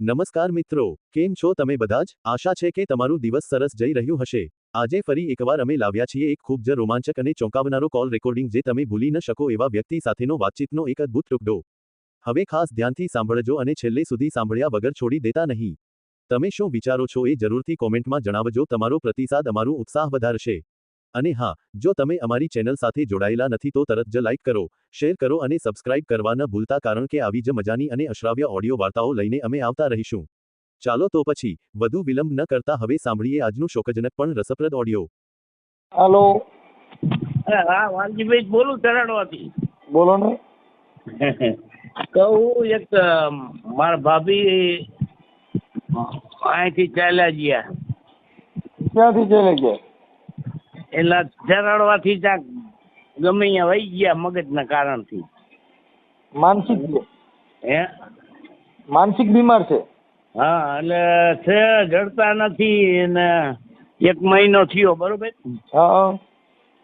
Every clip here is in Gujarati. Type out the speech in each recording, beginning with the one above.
નમસ્કાર મિત્રો, કેમ છો તમે બધા જ? આશા છે કે તમારું દિવસ સરસ જઈ રહ્યું હશે. આજે ફરી એકવાર અમે લાવ્યા છીએ એક ખૂબ જ રોમાંચક અને ચોંકાવનારો કોલ રેકોર્ડિંગ જે તમે ભૂલી ન શકો એવા વ્યક્તિ સાથેનો વાતચીતનો એક અદ્ભુત ટુકડો. હવે ખાસ ધ્યાનથી સાંભળજો અને છેલ્લે સુધી સાંભળ્યા વગર છોડી દેતા નહીં. તમે શું વિચારો છો એ જરૂરથી કોમેન્ટમાં જણાવજો. તમારો પ્રતિસાદ અમારું ઉત્સાહ વધારશે. અને હા, જો તમે અમારી ચેનલ સાથે જોડાયેલા નથી તો તરત જ લાઈક કરો, શેર કરો અને સબસ્ક્રાઇબ કરવા ન ભૂલતા, કારણ કે આવી જ મજાની અને અશ્રાવ્ય ઓડિયો વાર્તાઓ લઈને અમે આવતા રહીશું. ચાલો તો પછી વધુ વિલંબ ન કરતા હવે સાંભળીએ આજનું શોકજનક પણ રસપ્રદ ઓડિયો. હાલો. હા, વાલજીભાઈ બોલું ચરાડવાથી. બોલો ને. કહું એક મારા ભાભી અહીંથી ચાલ્યા ગયા. ક્યાંથી ચાલે ગયા? એટલે ચરાડવાથી ક્યાંક ગમે અહીંયા વહી ગયા મગજના કારણથી. માનસિક છે? હે, માનસિક બીમાર છે? હા, એટલે છે, જડતા નથી ને 1 મહિનો થયો, બરોબર. હા.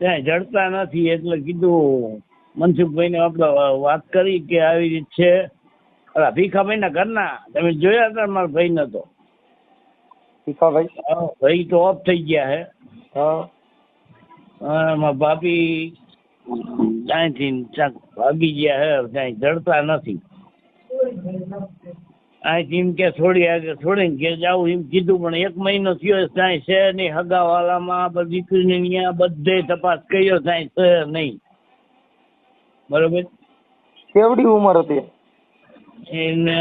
ત્યાં જડતા નથી એટલે કીધું મનસુખભાઈને આપણે વાત કરી કે આવી રીત છે. અલા ભીખાભાઈના ઘરના તમે જોયા હતા? મારા ભાઈને તો ભીખાભાઈ? ભાઈ તો ઓફ થઈ ગયા હે. હા. મારા ભાભી ત્યાંથી ભાગી ગયા હે, ત્યાં જડતા નથી. અહીંથી એમ કે છોડીને કે જાવું એમ કીધું, પણ 1 મહિનો થયો ત્યાં છે નહીં. હગાવાલામાં દીકરીને ત્યાં બધે તપાસ કર્યો, ત્યાં છે નહીં, બરોબર. કેવડી ઉંમર હતી? એને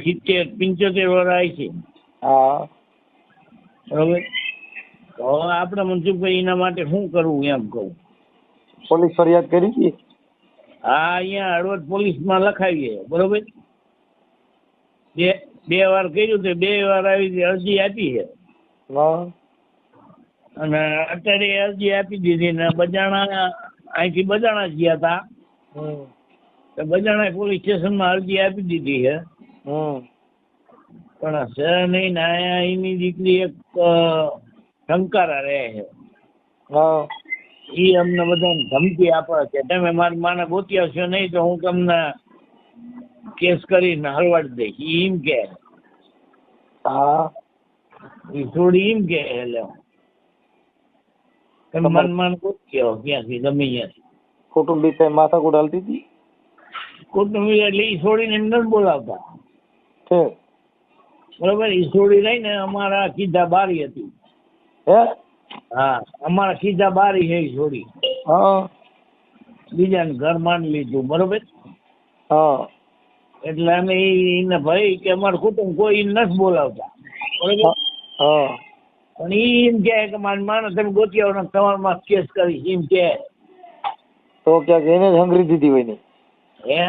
70-75 વર્ષ આવી છે. હા. બરોબર. તો આપણે મનસુખભાઈ એના માટે શું કરવું એમ કહું. પોલીસ ફરિયાદ કરી હતી? હા, અહીંયા હળવદ પોલીસમાં લખાવીએ, બરોબર. બે વાર કર્યું તો 2 વાર આવી અરજી આપી છે. હા. અને અત્યારે અરજી આપી દીધી ને બજાણા અહીંથી બજાણા જ ગયા હતા. તો બજાણા પોલીસ સ્ટેશનમાં અરજી આપી દીધી છે. પણ છે નહીં ને અહીંયા એની દીકરી એક શંકારા રહે છે. હા. એ અમને બધાને ધમકી આપે છે, તમે મારી માને ગોતી આવશો નહીં તો હું તમને કેસ કરીને હલવાડી દઈશ, એમ કે. હા. એ થોડી એમ કે એટલે તમે માન ગોતી આવો ક્યાંથી, ગમે ત્યાંથી. કુટુંબી કઈ માથાકૂટ હાલતી હતી? કુટુંબી એટલે એ છોડીને એમ નથી બોલાવતા, છે બરોબર. એ છોડી રહીને અમારા સીધા બારી હતી. હે? હા, અમારા સીધા બારી છે એ છોડી. હા. બીજાને ઘર માની લીધું, બરોબર. હા. એટલે અમે એને ભાઈ કે અમારું કુટુંબ કોઈ નથી બોલાવતા, બરોબર. હા. પણ એમ કે મારી માને તમે ગોતી આવો ને તમારામાં કેસ કરીશ, એમ કે. તો ક્યાંક એને જ હંગરી દીધી હોય ને? હે?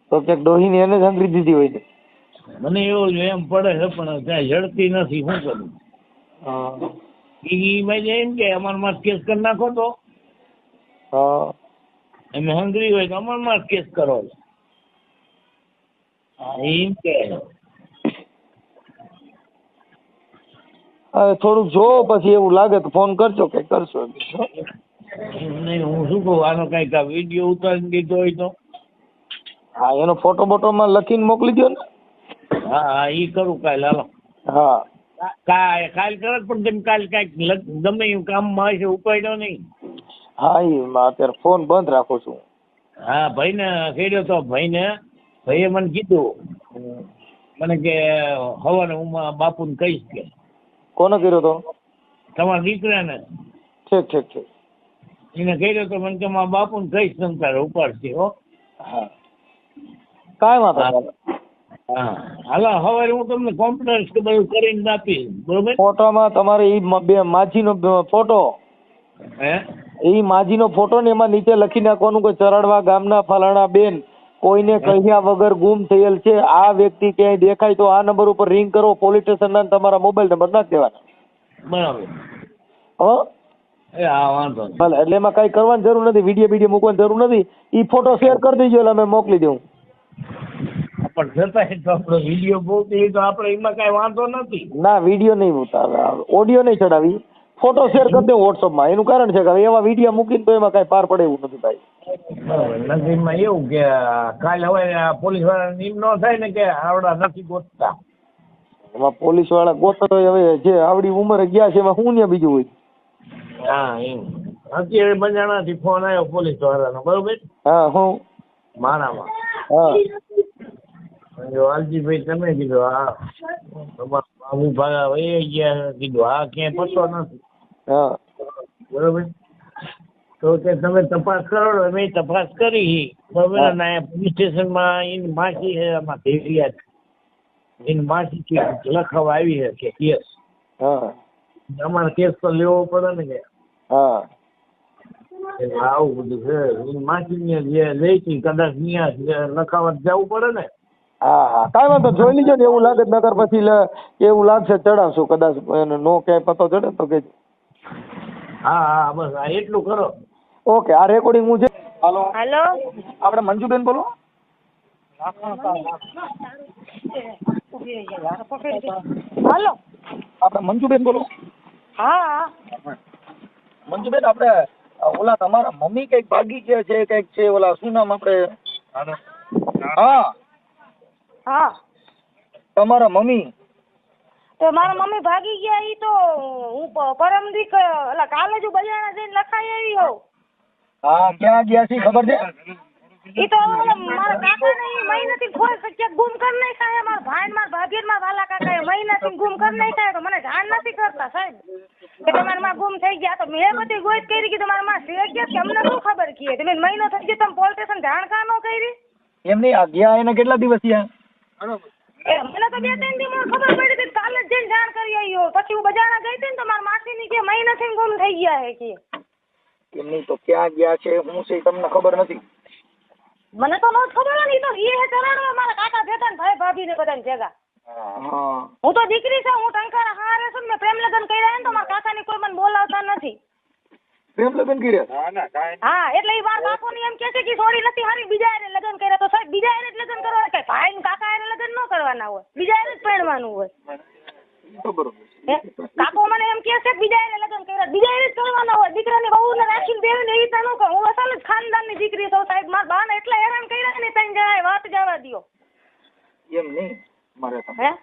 તો ક્યાંક ડોહીને એને જ હંગરી દીધી હોય ને? મને એવું જ એમ પડે છે, પણ ત્યાં જડતી નથી, શું કરું. હા. એ ભાઈ એમ કે અમારામાં કેસ કરી નાખો તો. હા. અમે હંગરી હોય તો અમારામાં કેસ કરો. એમ કે હવે થોડુંક જોવો, પછી એવું લાગે તો ફોન કરજો કે કરશો. નહીં, હું શું કહું, આનો કઈક વિડીયો ઉતારી દીધો હોય તો. હા, એનો ફોટો બોટોમાં લખીને મોકલી દો ને. હા હા, એ કરું કાલે. હાલો. હા. કાલ કરે પણ તમે કાલે કાંઈક ગમે એવું કામમાં હશે, ઉપાડ્યો નહીં. હા, અત્યારે ફોન બંધ રાખું છું. હા, ભાઈને કર્યો તો. ભાઈએ મને કીધું, મને કે હવારે હું બાપુને કહીશ કે. કોને કર્યો તો? તમારા દીકરાને. ઠીક ઠીક ઠીક. એને કર્યો તો, મને કે મારા બાપુને કહીશ તમે તારે ઉપાડશે. હો. હા, કાંઈ વાંધો નહીં. હા, હાલો, હવારે હું તમને કોમ્પ્યુટર કે બધું કરીને આપીશ, બરોબર. ફોટોમાં તમારે એ બે માજીનો ફોટો, હે? એ માજીનો ફોટો ને એમાં નીચે લખી નાખવાનું કે ચરાડવા ગામના ફલાણા બેન કોઈને કહ્યા વગર ગુમ થયેલ છે. આ વ્યક્તિ ક્યાંય દેખાય તો આ નંબર ઉપર રિંગ કરો. પોલીસ સ્ટેશનના તમારા મોબાઈલ નંબર નાખી દેવાના. બરાબર. હો? હા, વાંધો નહીં. ભલે, એટલે એમાં કાંઈ કરવાની જરૂર નથી, વિડીયો મૂકવાની જરૂર નથી. એ ફોટો શેર કરી દેજો એટલે અમે મોકલી દઉં. પણ છતાંય તો આપણો વિડીયો બહુ એ તો આપણે એમાં કાંઈ વાંધો નથી. ના, વિડીયો નહીં ઉતારે, ઓડિયો નહીં ચડાવી, ફોટો શેર કરી દઉં વોટ્સઅપમાં. એનું કારણ છે કે હવે એવા વિડીયો મૂકીને તો એમાં કાંઈ પાર પડે એવું નથી ભાઈ. નજીકમાં એવું કે કાલે હવે પોલીસ વાળા એમ ન થાય ને કે આવડા નથી ગોતતા. એમાં પોલીસ વાળા ગોતો તો હવે જે આવડી ઉંમરે ગયા છે એમાં શું ને બીજું હોય. હા એમ અત્યારે બંજાણાથી ફોન આવ્યો પોલીસ વાળાનો બરોબર હા હું મારામાં હા જો વાલજીભાઈ તમે કીધું હા તમારા બાબુ ભાગા વહી ગયા કીધું હા ક્યાંય પતો નથી હા બરોબર તો કે તમે તપાસ કરો મેં તપાસ કરી બરોબર હા. ને પોલીસ સ્ટેશનમાં એની માસી છે આમાં ભેગી એની માસી કે લખાવા આવી છે કે કેસ હા અમારે કેસ તો લેવો પડે ને કે હા એટલે આવું બધું છે એની માસી જે લઈ હતી કદાચ ત્યાં લખાવા જવું પડે ને હા હા કાંઈ વાંધો જોઈ લીજો ને એવું લાગે નકર પછી એવું લાગશે ચડાવશું કદાચ એને નો ક્યાંય પતો ચડે તો કે હા હા બસ આ એટલું કરો ઓકે આ રેકોર્ડિંગ હું છે. હાલો હેલો આપણે મંજુબેન બોલો. હલો આપણે મંજુબેન બોલો. હા મંજુબેન આપણે ઓલા તમારા મમ્મી કઈક ભાગી ગયા છે કઈક છે ઓલા શું નામ આપણે હા હા તમારા મમ્મી તો મારા મમ્મી ભાગી ગયા ઈ તો હું પરમદીક એટલે કાલે જ હું બજાણા જઈને લખાઈ આવી હોઉં હા ક્યાં ગયા છે ખબર છે. ઈ તો મારા કાકાને ઈ મહિનાથી કોઈ ક્યાંક ગુમ કરી નાખ્યા મારા ભાઈ મારા ભાભી મારા વાલા કાકાએ મહિનાથી ગુમ કરી નાખ્યા તો મને જાણ નથી કરતા સાહેબ કે તમારા માં ગુમ થઈ ગયા તો મેં બધી ગોત કરી કે તમારા માં છે ગયા કે અમને શું ખબર કી તમે મહિનો થઈ ગયો તમે પોલીસ સ્ટેશન જાણ કા ન કરી એમ નહીં આ ગયા એને કેટલા દિવસ થયા. મને તો 2-3 દી માં ખબર પડી હતી કાલે જ જઈને જાણ કરી આવી હો પછી હું બજાણા ગઈ હતી ને તો મારા માસીની કે મહિનાથી ગુમ થઈ ગયા હે કે એમ નહીં તો ક્યાં ગયા છે હું છે તમને ખબર નથી. મને તો નહોતું ખબર ને ઈ તો ઈ હે ચરાડવા મારા કાકા ભેગા ને ભાઈ ભાભી ને બધાને ભેગા હા હું તો દીકરી છું હું ટંકારા હારે છું ને મેં પ્રેમ લગ્ન કર્યા ને તો મારા કાકાની કોઈ મને બોલાવતા નથી પ્રેમ લગ્ન કર્યા. હા એટલે ઈ મારા બાપુની એમ કહે છે કે છોડી નથી હારી બીજા હારે લગ્ન કર્યા તો સાહેબ બીજા હારે જ લગ્ન કરવા કે ભાઈ ને કાકા હારે લગ્ન ન કરવાના હોય બીજા હારે જ પરણવાનું હોય તો બરોબર હે કાકો મને એમ કહે છે કે બીજા હારે લગ્ન કર્યા બીજા હારે જ કરવાના હોય દીકરાની વહુને રાખીને બેવીને એ રીતે ન કહું હું અસલ જ ખાનદાનની દીકરી છું સાહેબ મારા બાને એટલા હેરાન કર્યા ને તઈ જાય વાત જવા દ્યો એમ નહીં મારે હે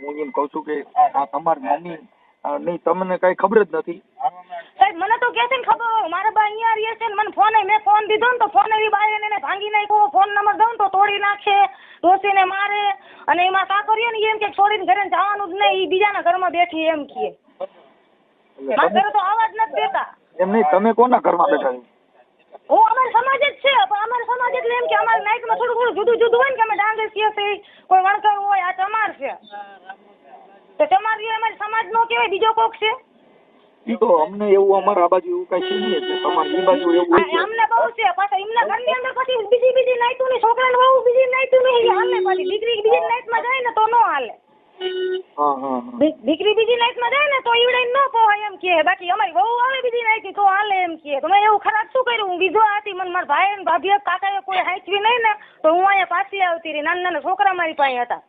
હું એમ કહું છું કે આ તમારી મમ્મી નહીં તમને કઈ ખબર જ નથી. સાહેબ મને તો કે છે ને ખબર હોય મારા બા અહીંયા રહે છે ને મને ફોન મેં ફોન દીધો ને તો ફોન એવી બાય એને ભાંગી નાખ્યો ફોન નંબર દઉં તો તોડી નાખે ડોસીને મારે અને એમાં કાકરીઓ ને એમ કે છોડીને ઘરે જવાનું જ નહીં ઈ બીજાના ઘરમાં બેઠી એમ કહે મારા ઘરે તો આવા જ નથી દેતા. એમ નહીં તમે કોના ઘરમાં બેઠા છો. હું અમારા સમાજ જ છે પણ અમારા સમાજ એટલે એમ કે અમારા નાઈટમાં થોડું જુદું જુદું હોય ને કે અમે ડાંગર છીએ કોઈ વણકર હોય આ ચમાર છે તો ચમાર અમારી સમાજ નો કહેવાય બીજો કોક છે. ઈ તો અમને એવું અમારા આ બાજુ એવું કઈ છે નહીં એટલે તમારી ઈ બાજુ એવું હોય છે. અમને બહુ છે પાછા એમના ઘરની અંદર પછી બીજી નાઈટું ની છોકરાને બહુ બીજી નાઈટું ની હાલે પાછી દીકરી બીજી નાઈટમાં જાય ને તો નો હાલે હા હા દીકરી બીજી નાઈટમાં જાય ને તો ઈવડે ન પોહાય એમ કે બાકી અમારી વહુ આવે બીજી નાઈટ તો હાલે એમ કે તો મેં એવું ખરાબ શું કર્યું હું વિધવા હતી મને મારા ભાઈ ને ભાભી કાકાએ કોઈ હાંચવી નહીં ને તો હું અહીંયા પાછી આવતી રહી નાના નાના છોકરા મારી પાસે હતા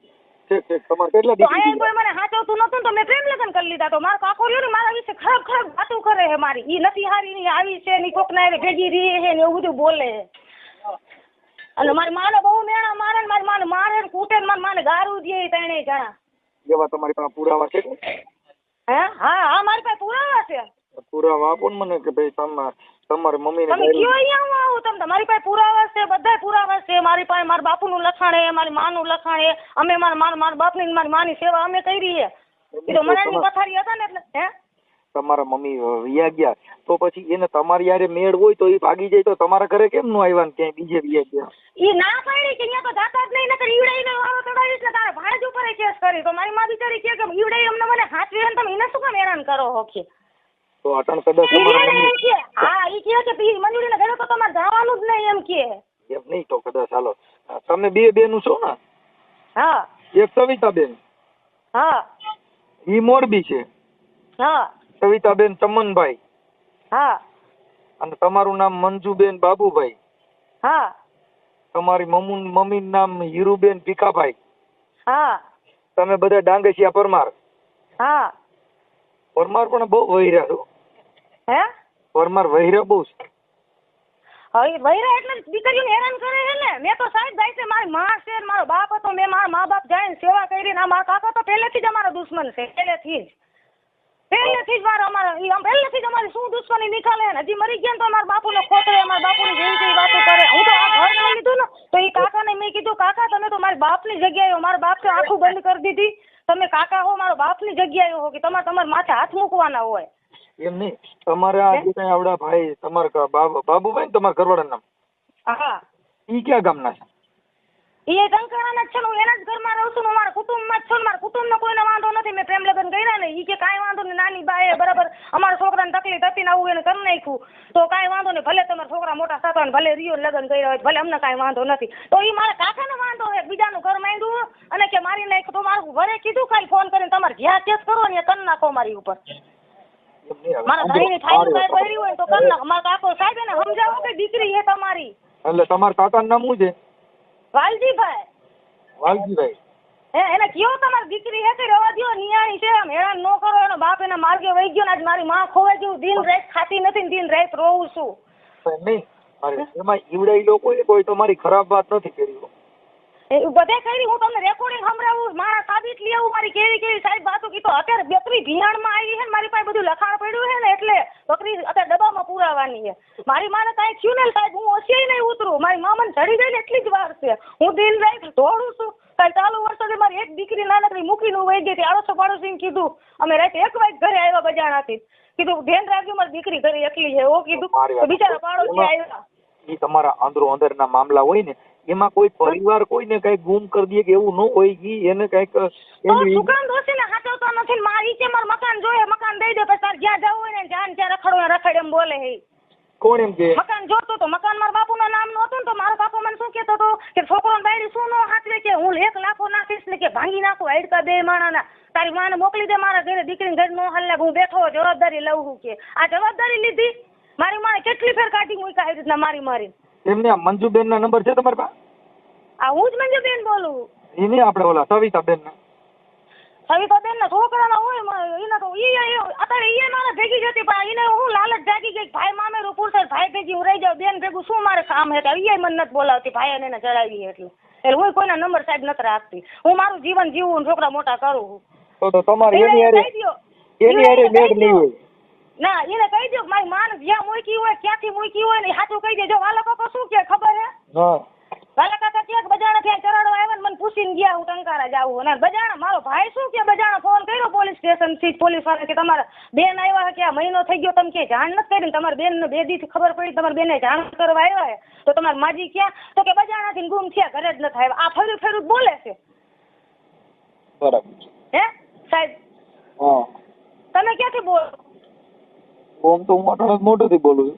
ઠીક તમારે કેટલા તો અહીંયા કોઈ મને હાચવતું નતું તો મેં પ્રેમ લગ્ન કરી લીધા તો મારા કાકો રહ્યો ને મારા વિશે ખરાબ ખરાબ વાતો કરે છે મારી ઈ નથી હારી ની આવી છે ની કોક ના ભેગી રહી છે ને એવું બધું બોલે છે અને મારી માને બહુ મેણા મારે ને મારી માને મારે ને કૂટે ને મારી માને ગારું દે ત્રણેય જણા જેવા તમારી પાસે પુરાવા છે હે હા હા મારી પાસે પુરાવા છે પુરાવા આપો ને મને કે ભાઈ તમારી મમ્મીને તમે કયો અહીંયા હું આવું તમે તમારી પાસે પુરાવા છે બધાય પુરાવા છે મારી પાસે મારા બાપુનું લખાણ છે મારી માનું લખાણ છે અમે મારા બાપની ને મારી માની સેવા અમે કરી છે એ તો મનાની પથારી હતા ને એટલે હે તમારા મમ્મી વિયા ગયા તો પછી એને તમારી યારે મેળ હોય તો એ ભાગી જાય તો તમારા ઘરે કેમ નો આવ્યા ને ક્યાંય બીજે વિયા ગયા. ઈ ના પાડી કે અહીંયા તો જાતા જ નહીં નકર ઈવડાઈને વાળો ચડાવીશ ને તારા ભાઈ જ ઉપર કેસ કરી તો મારી માં બિચારી કે ઈવડાઈ અમને મને હાથવી ને તમે એને શું કામ હેરાન કરો હો કે તો અટણ કદાચ તમારા મમ્મી હા ઈ કે મંજુરીના ઘરે તો તમારે જવાનું જ નહીં એમ કે એમ નહીં તો કદાચ હાલો તમે બે બેનું છો ને હા એક સવિતાબેન હા ઈ મોરબી છે હા સવિતાબેન ચમનભાઈ હા અને તમારું નામ મંજુબેન બાબુભાઈ હા તમારી મમ્મીનું નામ હીરુબેન ભીખાભાઈ હા તમે બધા ડાંગસિયા પરમાર હા પરમાર પણ બહુ વહીરા છો હે પરમાર વહીરા બહુ છે હવે વૈરા એટલે દીકરીઓને હેરાન કરે છે ને. મેં તો સાહેબ જાય છે, મારી માં છે, મારો બાપ હતો, મેં મારા મા બાપ જાય સેવા કરી. મારા કાકા તો પહેલેથી જ અમારો દુશ્મન છે, પહેલેથી જ પહેલેથી જ અમારી શું દુશ્મની નીકાળે ને. હજી મરી ગયા ને તો અમારા બાપુને ખોતરે, અમારા બાપુની જેવી જેવી વાતો કરે. હું તો આ ઘર લઈ લીધું ને તો એ કાકાને મેં કીધું, કાકા તમે તો મારી બાપની જગ્યાએ, મારા બાપ તો આંખું બંધ કરી દીધી, તમે કાકા હો, મારો બાપની જગ્યાએ હો, કે તમારા માથે હાથ મૂકવાના હોય. એમ નહીં, તમારે આ જે કઈ આવડા ભાઈ તમારા બાબુભાઈ ને તમારા ઘરવાળાનું નામ? હા. ઈ ક્યાં ગામના છે? એ ટંકાણાના જ છે. હું એના જ ઘરમાં રહું છું. હું મારા કુટુંબમાં જ છું. મારા કુટુંબનો કોઈને વાંધો નથી. મેં પ્રેમ લગ્ન કર્યા ને, ઈ કે કાંઈ વાંધો નહીં, નાની બાએ બરાબર અમારા છોકરાને તકલીફ હતી ને આવું એને કરી નાખ્યું તો કાંઈ વાંધો નહીં, ભલે તમારા છોકરા મોટા થતા હોય, ભલે રિયો લગ્ન કર્યા હોય, ભલે અમને કાંઈ વાંધો નથી. તો ઈ મારા કાકાને વાંધો હોય, બીજાનું ઘર માંડ્યું અને કે મારી નાખ્યું. તો મારું ઘરે કીધું ખાલી ફોન કરીને તમારે જ્યાં કેસ કરો ને કરી નાખો મારી ઉપર. મારા ભાઈની ફાઇલ કાંઈ પડી હોય તો કરી નાખો. મારા કાકો સાહેબ એને સમજાવો કે દીકરી છે તમારી. એટલે તમારા કાકાનું નામ શું છે? વાલજીભાઈ. વાલજીભાઈ. એને કયો તમારી દીકરી હે કે રવા દો, નિયાણી છે, આમ હેરાન ન કરો. એનો બાપ એના માર્ગે વહી ગયો ને આજ મારી માં ખોવાઈ ગયું. દિન રાત ખાતી નથી ને દિન રાત રોવું છું. નહીં એમાં ઈવડાઈ લોકોએ કોઈ તમારી ખરાબ વાત નથી કરી. એ બધે કરી. હું તમને રેકોર્ડિંગ સંભળાવું, મારા સાબિત લઈ આવું મારી કેવી કેવી સાહેબ વાતો કીધો. અત્યારે બકરી ભિયાણમાં આવી છે ને મારી પાસે બધું લખાણ પડ્યું છે ને એટલે બકરી અત્યારે ડબ્બામાં પુરાવાની છે. મારી માને કાંઈ થયું ને સાહેબ હું ઓછી નહીં ઉતરું. મારી મા મને ચડી ગઈ ને એટલી જ વાર છે. હું દિન રાત દોડું છું. કાલ ચાલુ વર્ષે મારી એક દીકરી નાનકડી મૂકીને વહી ગઈ હતી. આડોશો પાડોશીને કીધું, અમે રાતે 1 વાગે ઘરે આવ્યા બજાણાથી. કીધું ધ્યાન રાખજો મારી દીકરી ઘરે એકલી છે. ઓ કીધું તો બિચારા પાડોશી આવ્યા. એ તમારા અંદરો અંદરના મામલા હોય ને એમાં કોઈ પરિવાર કોઈને કઈ ગુમ કરી દે કે એવું ન હોય કે એને કઈક સુકાન દોશીને હાચવતો નથી. મારી કે મારું મકાન જોઈએ, મકાન દઈ દે, પછી તાર જ્યાં જવું હોય ને જ્યાં ત્યાં રખડો રખડ એમ બોલે. હે કોણ એમ કે મકાન જોતો તો મકાન મારા બાપુના નામ નું હતું ને તો મારો બાપુ મને શું કહેતો હતો કે છોકરો બાયડી શું નો હાથવે કે હું 1 લાખો નાખીશ ને કે ભાંગી નાખું હાડકા 2 માણાના. તારી માને મોકલી દે મારા ઘરે, દીકરીને ઘર નો હાલે, હું બેઠો જવાબદારી લઉં છું. કે આ જવાબદારી લીધી મારી માને કેટલી ફેર કાઢી મૂકી આવી રીતના મારી. એમને મંજુબેન ના નંબર છે તમારી પાસે? આ હું જ મંજુબેન બોલું. એ નહીં આપણે ઓલા સવિતાબેન ના. સવિતાબેન ના છોકરાના હોય એના તો અત્યારે એ મારે ભેગી જતી પણ એને હું લાલચ જાગી ગઈ. ભાઈ મામેરું પૂછે, ભાઈ ભેગી હું રહી જાઉં, બેન ભેગું શું મારે કામ હે? એ મને નથી બોલાવતી, ભાઈ એને ચડાવી એટલે હું કોઈના નંબર સાહેબ નથી રાખતી. હું મારું જીવન જીવું, છોકરા મોટા કરું. તો તમારે એની હારે મેળ નહીં હોય. ના એને કહી દો મારી માને જ્યાં મૂકી હોય ક્યાંથી મૂકી હોય ને સાચું કહી દેજો. વાલા કાકા શું કે ખબર હે? વાલા કાકા ક્યાંક બજાણા ત્યાં ચરાડવા આવ્યા ને મને પૂછીને ગયા હું ટંકારા જાવું. અને બજાણા મારો ભાઈ શું કે બજાણા ફોન કર્યો પોલીસ સ્ટેશન થી, પોલીસ વાળા કે તમારા બેન આવ્યા કે આ મહિનો થઈ ગયો તમે કે જાણ નથી કરી ને તમારા બેન ને 2 દી ખબર પડી તમારા બેને જાણ કરવા આવ્યા તો તમારા માજી ક્યાં? તો કે બજાણા થી ગુમ થયા, ઘરે જ નથી આવ્યા. આ ફર્યું ફેરું બોલે છે. બરાબર હે સાહેબ? તમે ક્યાંથી બોલો? ઓમ તો હું મોટો થી બોલું છું.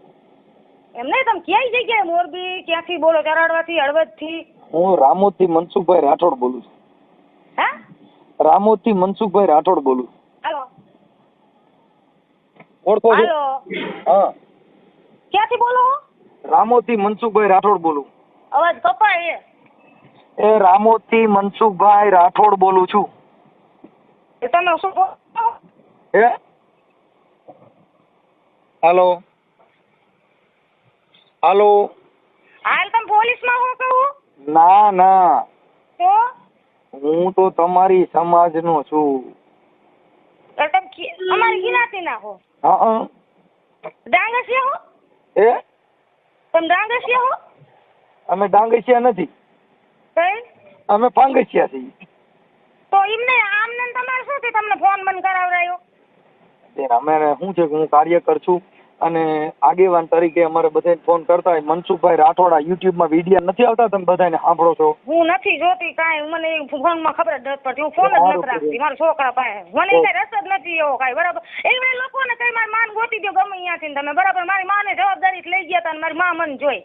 એમ નહીં, તમે ક્યાંય જગ્યાએ મોરબી ક્યાંથી બોલો? ચરાડવાથી, હળવદ થી? હું રામોદ થી મનસુખભાઈ રાઠોડ બોલું છું. હે? રામોદ થી મનસુખભાઈ રાઠોડ બોલું. હાલો. ઓળખો છો? હાલો. હા. ક્યાંથી બોલો? રામોદ થી મનસુખભાઈ રાઠોડ બોલું. અવાજ કપાય એ રામોદ થી મનસુખભાઈ રાઠોડ બોલું છું. એ તમે શું બોલો? હે? હાલો. હાલો. હાલ તમે પોલીસમાં હું કહું? ના તો હું તો તમારી સમાજનો છું. તમે અમારી ગિનાતી ના હો? હા. ડાંગસિયા હો? એ તમે ડાંગસિયા હો? અમે ડાંગસિયા નથી, કઈ અમે પાંગસિયા છીએ. તો એમને આમને તમારે શું છે તમને ફોન બંધ કરાવરાયો? અમે શું છે કે હું કાર્યકર છું અને આગેવાન તરીકે અમારે બધાને ફોન કરતા હોય. મનસુખભાઈ રાઠોડ યુટ્યુબમાં વિડીયો નથી આવતા, તમે બધાને સાંભળો છો? હું નથી જોતી કાંઈ, મને ફોનમાં ખબર જ નથી પડતી. હું ફોન જ નથી રાખતી મારા છોકરા પાસે. મને કઈ રસ જ નથી એવો કાંઈ. બરાબર એવડે લોકોને કઈ મારી માન ગોતી દો ગમે અહીંયાથી તમે. બરાબર મારી માને જવાબદારી લઈ ગયા હતા અને મારી મા મને જોઈ.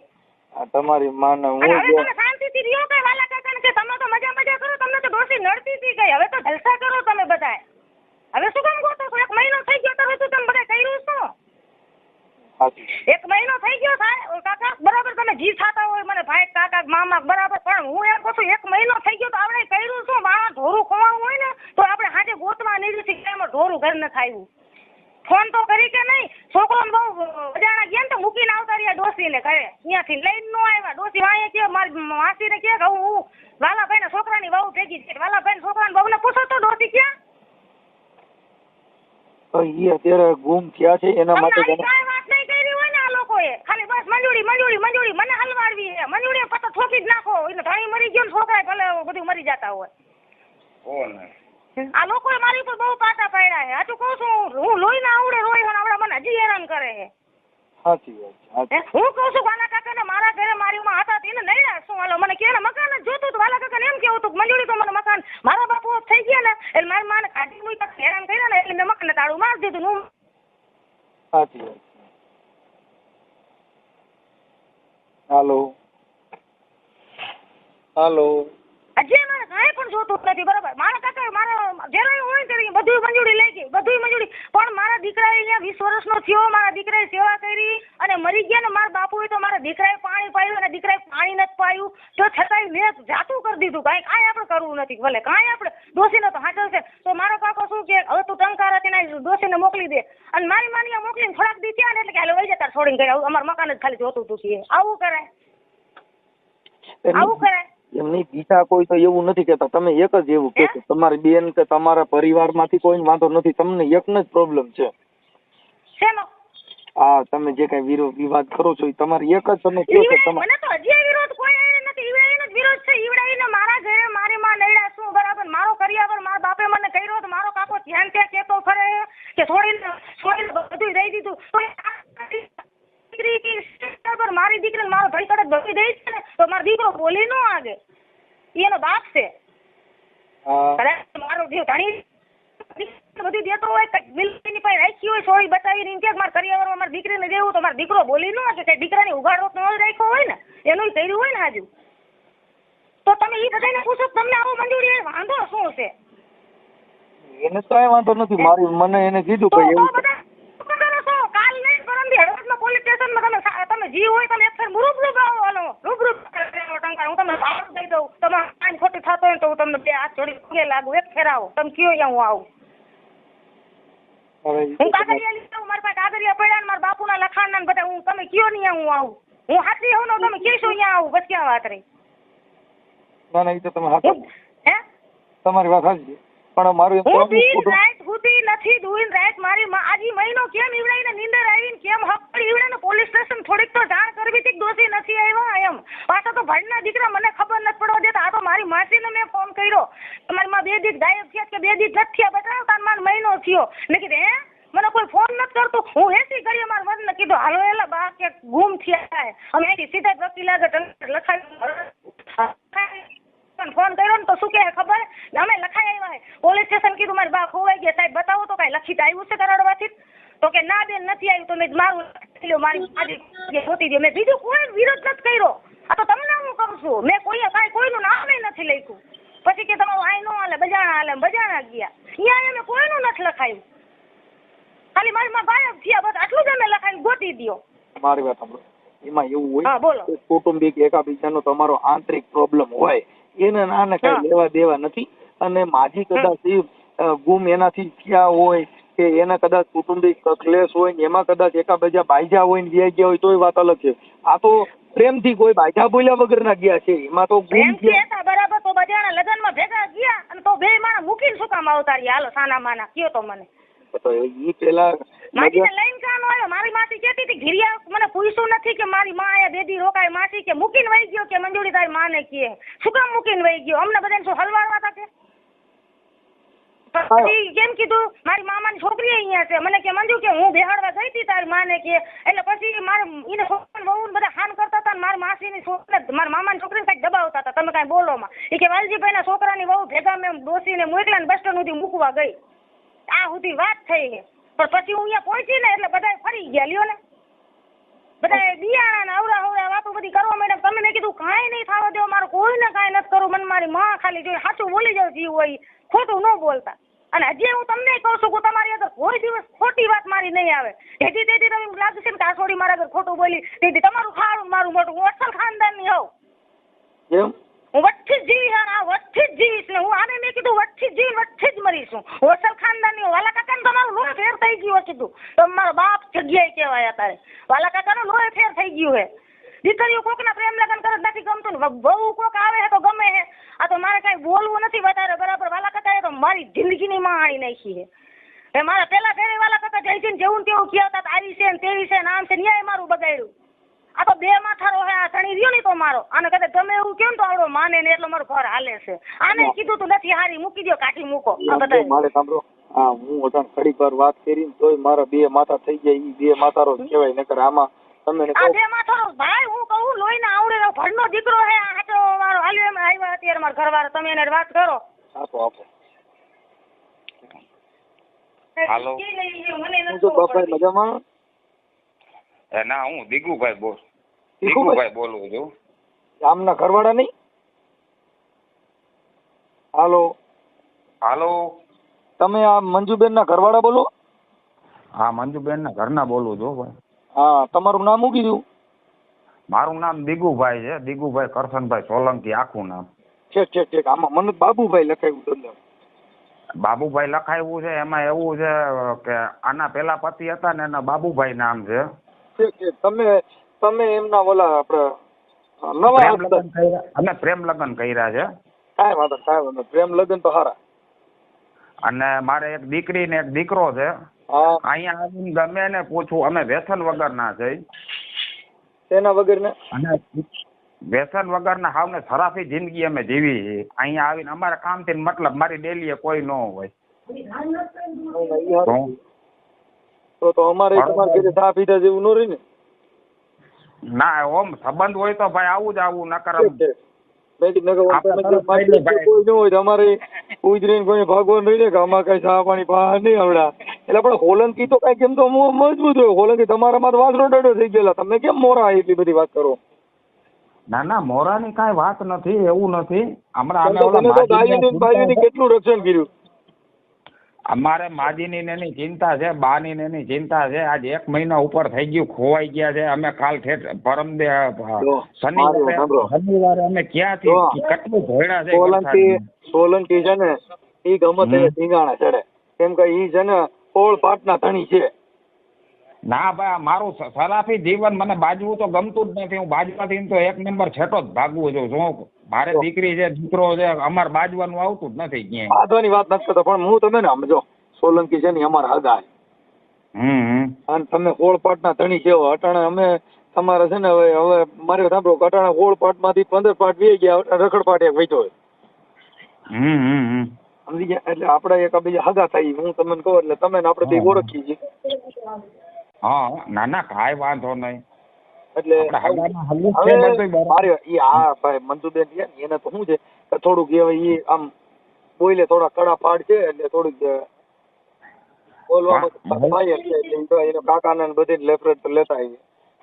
તમારી માને હું હવે તમે શાંતિથી રહ્યો કઈ વાલા કાકા કે તમે તો મજા કરો, તમને તો ડોસી નડતી હતી કઈ. હવે તો જલસા કરો તમે બધાય. હવે શું કામ ગોતો છો? 1 મહિનો થઈ ગયો તો તમે બધા કર્યું છો? 1 મહિનો થઈ ગયો થાય કાકા. બરાબર તમે જી થતા હોય મને ભાઈ કાકા મામા બરાબર, પણ હું એમ કહું છું 1 મહિનો થઈ ગયો તો આપણે કર્યું શું? માણસ ઢોરું ખોવાનું હોય ને તો આપણે હાજે ગોતવા નહીં છે કે એમાં ઢોરું ઘર ન ખાયું. ફોન તો કરી કે નહીં? છોકરો બહુ અજાણા ગયા ને તો મૂકીને આવતા રહ્યા ડોસીને ઘરે, ત્યાંથી લઈને નો આવ્યા. ડોસી વાંહે કે મારી માસીને કે હું વાલાભાઈના છોકરાની વહુ ભેગી છે. વાલાભાઈના છોકરાની વહુને પૂછો તો ડોસી ક્યાં? તો ઈ અત્યારે ગુમ થયા છે એના માટે તમને કાંઈ વાત નહીં કરી હોય ને આ લોકોએ, ખાલી બસ મંજૂરી મને હલવાડવી છે. મંજૂરી પતો ઠોકી જ નાખો. એને ધણી મરી ગયો ને છોકરા ભલે બધું મરી જતા હોય. આ લોકોએ મારી ઉપર બહુ પાટા પાડ્યા છે. હાચું કહું છું, હું લોહી ના આવડે રોય આવડે મને હજી હેરાન કરે છે. સાચી વાત છે. હું કહું છું વાલા કાકાને મારા ઘરે મારી માં હતા તેને નહીં રાખશું. હાલો મને કે મકાન જ જોતું હતું. વાલા કાકાને એમ કેવું હતું મંજૂરી તો મને મકાન મારા બાપુ થઈ ગયા ને એટલે મારી માને કાઢી મૂકી હેરાન કર્યા ને એટલે મેં મકાનને તાળું મારી દીધું. સાચી વાત છે. હાલો હજી મારે કાંઈ પણ જોતું નથી. બરાબર મારા કાકા મારા જ્યારે હોય ને ત્યારે બધું મંજૂરી લઈ ગઈ, બધું મંજૂરી. પણ મારા દીકરાએ અહીંયા 20 વર્ષનો થયો, મારા દીકરાએ સેવા કરી અને મરી ગયા ને મારા બાપુએ તો મારા દીકરાએ પાણી પાયું અને દીકરાએ પાણી નથી પાયું તો છતાંય મેં જાતું કરી દીધું. કાંઈ આપણે કરવું નથી. ભલે કાંઈ આપણે ડોસીને તો હાજર છે તો મારો કાકો શું કે હવે તું ટંકાર હતી ને ડોસીને મોકલી દે. અને મારી માની મોકલીને થોડાક દી થયા ને એટલે કે હાલો વઈ જતા છોડીને ગયા. અમારું મકાન જ ખાલી જોતું હતું. આવું કરાય? આવું કરાય? એમની બીજા કોઈ તો એવું નથી કેતા. તમે એક જ એવું કહો છો તમારી બેન કે તમારા પરિવારમાંથી કોઈ વાંધો નથી, તમને એકનો જ પ્રોબ્લેમ છે. શેનો? હા, તમે જે કઈ વિવાદ કરો છો એ તમારી એક જ તમે કહો છો. મને તો હજી વિરોધ કોઈ નથી. ઈવડાઈનો જ વિરોધ છે. ઈવડાઈને મારા ઘરે મારી માં નડ્યા શું બરાબર મારો કરિયાવર મારા બાપે મને કર્યો તો મારો કાકો ધ્યાન ત્યાં કેતો ફરે કે છોડીને બધું દઈ દીધું તો મારી દીકરીને મારો ભાઈ કડક ભરી દે છે ને તો મારો દીકરો બોલી નો આગે. એનો બાપ છે. મારો જીવ ધણી બધી દેતો હોય બિલની પાસે રાખી હોય સોળી બતાવીને એમ કે મારા કરિયાવરમાં મારી દીકરીને દેવું તો મારો દીકરો બોલી ન આગે. કે દીકરાની ઉઘાડો ન રાખ્યો હોય ને એનું કર્યું હોય ને હાજુ તો તમે એ બધાને પૂછો તમને આવો મંજૂરી વાંધો શું છે? એને કાંઈ વાંધો નથી. મારી મને એને કીધું કે એવું કાલ નહીં પરમદી હળવદમાં પોલીસ સ્ટેશનમાં તમે જી હોય તમે એક ફેર રૂબરૂ આવો. હાલો રૂબરૂ ટંકાર હું તમને ભાવ દઈ દઉં. તમારે કાંઈ ખોટું થતું હોય તો હું તમને બે હાથ જોડી પગે લાગુ. એક ફેર આવો તમે કયો અહીંયા હું આવું. હું કાગળિયા લઈ આવું. મારા પાસે કાગળિયા પડ્યા ને મારા બાપુના લખાણના ને બધા હું તમે કયો નહીં હું આવું. હું હાથી હોઉં ને તમે કહેશો અહીંયા આવું. બસ ક્યાં વાત રહી? ના ના એ તો તમે હાથ હે તમારી વાત સાચી પણ મારું હું દિન રાત સુધી નથી દુઈન રાત મારી આજી મહિનો કેમ ઈવડાઈને નીંદર આવીને કેમ હકડી ઈવડાને પોલીસ સ્ટેશન થોડીક તો જાણ કરવી હતી દોષી નથી આવ્યા એમ. પાછા તો ભાઈના દીકરા મને ખબર નથી પડવા દેતા. આ તો મારી માસીને મેં ફોન કર્યો તમારી માં 2 દિવસ ગાયબ થયા કે 2 દિવસ નથી થયા બતાવો તાર માર મહિનો થયો. મેં કીધું હે મને કોઈ ફોન નથી કરતું. હું હેસી કરી મારા મનને કીધું હાલો એલા બા કે ગુમ થયા અમે અહીંથી સીધા જ વકીલ આગળ લખાવી ફોન કર્યો ને તો શું કે ખબર અમે લખાઈ આવ્યા હે પોલીસ સ્ટેશન. કીધું મારી બા ખોવાઈ ગયા સાહેબ બતાવો તો કઈ લખીત આવ્યું છે કરાડવાથી? તો કે ના બેન નથી આવ્યું. તો મેં મારું મારી હોતી દે. મેં બીજું કોઈ વિરોધ નથી કર્યો. આ તો તમને હું કહું છું મેં કોઈનું નામ નથી લખ્યું. પછી કે તમારું આઈ નો હાલે બજાણા ગયા અહીંયા અમે કોઈનું નથી લખાયું. ખાલી મારી માં ગાયબ થયા બસ આટલું જ અમે લખાયું ગોતી દો. મારી વાત સાંભળો એમાં એવું હોય હા બોલો. કૌટુંબિક એકાબીજાનો તમારો આંતરિક પ્રોબ્લેમ હોય એને નાને કઈ લેવા દેવા નથી. અને માજી કદાચ ગુમ એનાથી થયા હોય કે એના કદાચ કૌટુંબિક ક્લેશ હોય ને એમાં કદાચ એકાબીજા બાઈજા હોય ને વ્યાઈ ગયા હોય તોય વાત અલગ છે. આ તો પ્રેમથી કોઈ બાઈજા બોલ્યા વગર ના ગયા છે. એમાં તો ગુમ થયા બરાબર. તો બજાના લગ્નમાં ભેગા ગયા અને તો બે માણસ મૂકીને શું કામ આવતા રહ્યા? હાલો સાના માના કયો તો મને. તો ઈ પેલા માસીને લઈને કામ આવ્યો. મારી માસી કહેતી હતી ઘિરિયા મને પૂછ્યું નથી કે મારી માં આયા બેદી રોકાય. માસી કે મૂકીને વહી ગયો કે મંજૂરી તારી માને કે શું કામ મૂકીને વહી ગયો? અમને બધાને શું હલવાડવા હતા કે? પછી કેમ કીધું મારી મામાની છોકરી અહીંયા છે. મને કે મંજુ કે હું બેહાડવા ગઈ હતી તારી માને કે એટલે પછી મારે એને છોકરાને બહુ બધા હાન કરતા હતા. મારી માસીની છોકરી મારી મામાની છોકરીને કઈક દબાવતા હતા. તમે કઈ બોલો માં એ કે વાલજીભાઈના છોકરાની બહુ ભેગા મેં ડોસીને મોકલા ને બસ સ્ટેન્ડ સુધી મૂકવા ગઈ. આ સુધી વાત થઈ છે. પણ પછી હું અહીંયા પહોંચી ને એટલે બધા ફરી ગયા લ્યો ને બધા બિયાણા અવરા અવરા વાતો બધી કરવા માંડ્યા. તમે મેં કીધું કાંઈ નહીં થવા દેવો મારું કોઈને કાંઈ નથી કરવું. મને મારી માં ખાલી જોઈ સાચું બોલી જાવ જીવ હોય ખોટું ન બોલતા. અને હજી હું તમને કહું છું કે તમારી આગળ કોઈ દિવસ ખોટી વાત મારી નહીં આવે. તેથી તમે લાગશે ને કે આ છોડી મારા આગળ ખોટું બોલી તેથી તમારું ખારું મારું મોટું હું અસલ ખાનદાનની હોઉં. હું વટથી જ જીવીશ અને આ વટથી જ જીવીશ ને હું આને મેં કીધું વટથી જ જીવીને વટથી જ મરીશ હું હોસલ ખાનદાની વાલા કાકાને તમારું લોહી ફેર થઈ ગયું કીધું તો મારો બાપ જગ્યાએ કહેવાય અત્યારે વાલા કાકાનું લોહી ફેર થઈ ગયું હે દીકરીઓ કોકના પ્રેમ લગ્ન કરે નથી ગમતું ને બહુ કોક આવે હે તો ગમે હે આ તો મારે કઈ બોલવું નથી વધારે બરાબર વાલા કાકાએ તો મારી જિંદગીની માણી નાખી હે મારા પેલા ઘરે વાલા કાકા જયસિંહ જેવું ને તેવું કહેતા હતા આવી છે ને તેવી છે નામ છે ન્યાય મારું બગાડ્યું આ તો બે માથારો હે આ શણી રહ્યો ને તો મારો આને કદાચ ગમે એવું કેમ તો આવડો માને ને એટલો મારું ઘર હાલે છે આને કીધું તું નથી હારી મૂકી દો કાઢી મૂકો આ બધા મારે સાંભળો હા હું અટાણ ઘડીક વાર વાત કરીને તોય મારા બે માથા થઈ જાય ઈ બે માથારો જ કહેવાય નકર આમાં તમે આ બે માથારો ભાઈ હું કહું લોહીને આવડે ભણનો દીકરો હે આ હાચો મારો હાલ્યો એમ આવ્યા અત્યારે મારા ઘરવાળા તમે એને વાત કરો આપો હાલો. હું તો બાપાઈ મજામાં ના હું દીગુભાઈ બોલું છું. આમના ઘરવાળા નહીં હાલો તમે આ મંજુબેન ના ઘરવાળા બોલો હા મંજુબેન ના ઘરના બોલું છું ભાઈ. હા તમારું નામ શું કીધું મારું નામ દીગુભાઈ છે, દીગુભાઈ કરશનભાઈ સોલંકી આખું નામ. ઠીક આમાં મને બાબુભાઈ લખાયું તમને બાબુભાઈ લખાયું છે. એમાં એવું છે કે આના પેલા પતિ હતા ને એના બાબુભાઈ નામ છે. ઠીક તમે એમના ઓલા આપણે નવા અમે પ્રેમ લગ્ન કર્યા છે. કાંઈ વાંધો પ્રેમ લગ્ન તો સારા. અને મારે એક દીકરી ને એક દીકરો છે. હા અહીંયા આવીને ગમે એને પૂછવું અમે વ્યસન વગરના છે. તેના વગર ને અને વ્યસન વગરના હાવ ને સરાફી જિંદગી અમે જીવી છીએ. અહીંયા આવીને અમારા કામથી મતલબ મારી ડેલી કોઈ ન હોય. તો અમારે તમારે ઘરે ચા પીધા જેવું ન રહી ને. ના ઓમ સંબંધ હોય તો ભાઈ આવું જ આવું નકર કોઈ ન હોય અમારે ઉજરીને કોઈ ભગવાન રહી ને કે આમાં કઈ ચા પાણી બહાર નહીં આવડા એટલે આપણે હોલંકી તો કઈ કેમ તો મજબૂત હોય. હોલંકી તમારામાં તો વાસરો ડડો થઈ ગયેલા તમે કેમ મોરા એટલી બધી વાત કરો. ના મોરાની કાંઈ વાત નથી, એવું નથી. કેટલું રક્ષણ કર્યું. અમારે માજીની ને એની ચિંતા છે, બાની ને એની ચિંતા છે. આજ 1 મહિના ઉપર થઈ ગયું, ખોવાઈ ગયા છે. અમે કાલ શનિવારે અમે ક્યાંથી કેટલું ભોળ્યા છે. સોલંકી છે ને ઈ ગમે ધીંગાણા ચડે કેમ કે ઈ છે ને ઓળ પાટના ધણી છે. ના ભાઈ મારું સરાફી જીવન મને બાજવું તો ગમતું જ નથી. હું બાજવાથી તો 1 નંબર છેટો જ ભાગવું છું. શું મારે દીકરી છે, દીકરો છે, અમારે બાજવાનું આવતું જ નથી ક્યાંય. બાજવાની વાત નથી કરતો પણ હું તમે ને સમજો સોલંકી છે ને અમારા હગા અને તમે હોળપાટના ધણી છે. અટાણે અમે તમારે છે ને હવે મારે સાંભળો અટાણે હોળપાટ માંથી 15 પાટ વી ગયા, રખડપાટ એક વેચો સમજી ગયા. એટલે આપડે એક બીજા હગા થઈ હું તમને કહું એટલે તમે આપણે બે ઓળખી છીએ. હા ના કાંઈ વાંધો નહીં. એટલે મારે ઈ આ ભાઈ મંજુબેન છે ને એને તો શું છે કે થોડુંક એ આમ બોલે થોડા કડા પાડ છે એટલે થોડુંક બોલવામાં ભાઈ એટલે એનો કાકાને બધી લેફ્ટ લેતા આવીએ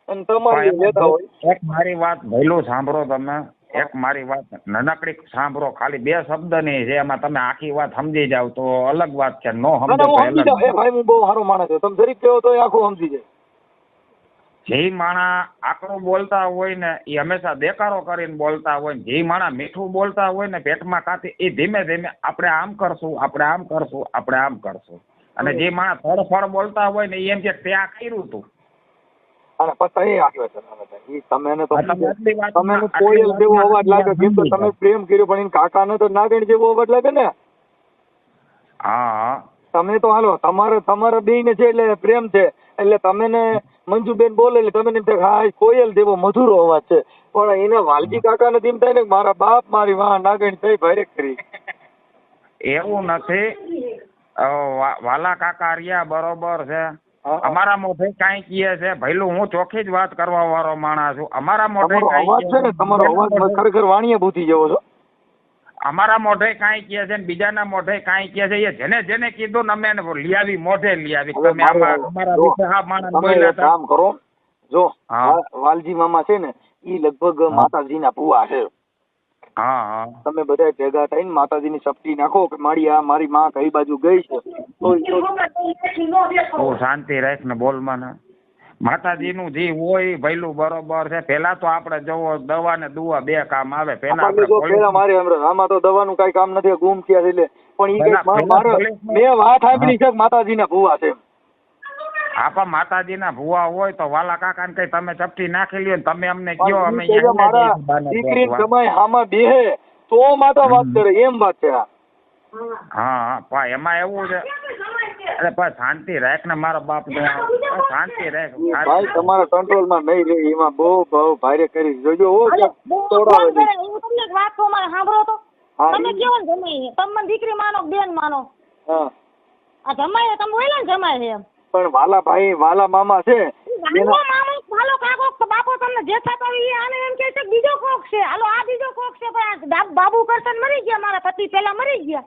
અને તમારે લેતા હોય. એક મારી વાત ભઈલું સાંભળો તમે. એક મારી વાત નાનકડી સાંભળો, ખાલી 2 શબ્દની છે, એમાં તમે આખી વાત સમજી જાવ તો અલગ વાત છે. નો સમજો ભાઈ હું બહુ સારો માણસ છું, તમે જરીક કહો તો આખું સમજી જાય. જે માણા આકરું બોલતા હોય ને એ હંમેશા દેકારો કરીને બોલતા હોય ને જે માણા મીઠું બોલતા હોય ને પેટમાં કાતી એ ધીમે ધીમે આપણે આમ કરશું, આપણે આમ કરશું, આપણે આમ કરશું. અને જે માણા ફળ બોલતા હોય ને એમ કે તે આ કર્યું તું અને પછી આટલો છે તમે તો તમે કોયલ જેવો અવાજ લાગે કેમ તો તમે પ્રેમ કર્યો પણ કાકાને તો નાગણ જેવો અવાજ લાગે ને. હા તમે તો હાલો તમારા બેયને છે એટલે પ્રેમ છે એટલે તમે ને મંજુબેન બોલે એટલે તમે હા કોયલ જેવો મધુરો અવાજ છે પણ એને વાલજી કાકાને તેમ થાય ને મારા બાપ મારી વાહ નાગણ થઈ ભારે કરી. એવું નથી. વાલા કાકા રહ્યા બરોબર છે. અમારા મોઢે કાંઈ કહે છે ભઈલું હું ચોખ્ખી જ વાત કરવા વાળો માણસ છું. અમારા મોઢે અવાજ છે ને તમારો અવાજ ખરેખર વાણીએ ભૂતી જેવો છો. અમારા મોઢે કાંઈ કહે છે ને બીજાના મોઢે કાંઈ કહે છે. એ જેને જેને કીધું ને અમે લઈ આવી મોઢે લઈ આવી. તમે અમારા વિશે આ માણસ બોલ્યા હતા. કામ કરો જો વાલજી મામા છે ને ઈ લગભગ માતાજીના પુઆ છે. હા તમે બધા ભેગા થઈને માતાજીની સપટી નાખો કે મારી માં કઈ બાજુ ગઈ છે. તું શાંતિ રાખ ને બોલ મને. માતાજીનું જે હોય ભઈલું બરોબર છે. પેલા તો આપણે જોવો દવા ને દુવા બે કામ આવે. પેલા આમાં જો પેલા મારે હમણાં આમાં તો દવાનું કઈ કામ નથી, ગુમ થયા છે એટલે. પણ ઈ કઈક મારે મેં વાત સાંભળી છે કે માતાજીના ભૂવા છે. આપા માતાજીના ભૂવા હોય તો વાલા કાકા ને કઈ તમે ચપટી નાખી લ્યો ને તમે અમને કયો અમે મારા દીકરી સમય આમાં બેહે તો માતા વાત કરે એમ વાત છે. હા પા એમાં એવું છે. અરે પણ શાંતિ રાખ ને મારા બાપ ને શાંતિ રાખ ભાઈ, તમારા કંટ્રોલ માં નહીં રહે એમાં બહુ ભારે કરી જોજો. હું તમને એક વાત કહું, મારે સાંભળો તો. તમે કેવો ને જમાઈ, તમે દીકરી માનો બેન માનો, હા આ જમાઈ તમે બોલ્યા ને જમાઈ એમ, પણ વાલા ભાઈ વાલા મામા છે, હાલો કાકો બાપો તમને જે થતા હોય આને એમ કહે છે બીજો કોક છે, હાલો આ બીજો કોક છે, પણ આ બાબુ કરશન મરી ગયા, મારા પતિ પેલા મરી ગયા.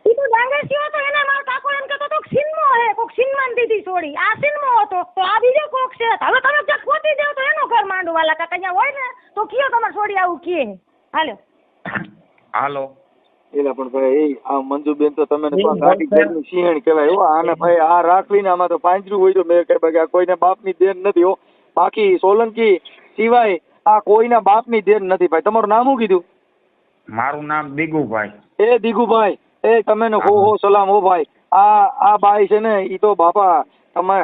ઈ તો ડાંગરસીઓ હતો, એને મારો કાકો એમ કહેતો તો સિનમો હે, કોક સિનમાન દીધી છોડી, આ સિનમો હતો તો આ બીજો કોક છે. હવે તમે જ્યાં ખોતી જાવ તો એનો ઘર માંડો વાલા કાકા, અહીંયા હોય ને તો કયો તમારે છોડી આવું કે હાલો હાલો. એટલે પણ ભાઈ આ મંજુબેન તો તમે સિંહણ કહેવાય હો. આને ભાઈ આ રાખવી ને આમાં તો પાંજરું હોય તો મેં કઈ બાકી કોઈને બાપની દેન નથી હો. બાકી સોલંકી સિવાય આ કોઈના બાપની દેન નથી. ભાઈ તમારું નામ શું કીધું? મારું નામ દીગુભાઈ. એ દીગુભાઈ, એ તમે ને હો સલામ હો ભાઈ. આ બાઈ છે ને ઈ તો બાપા તમે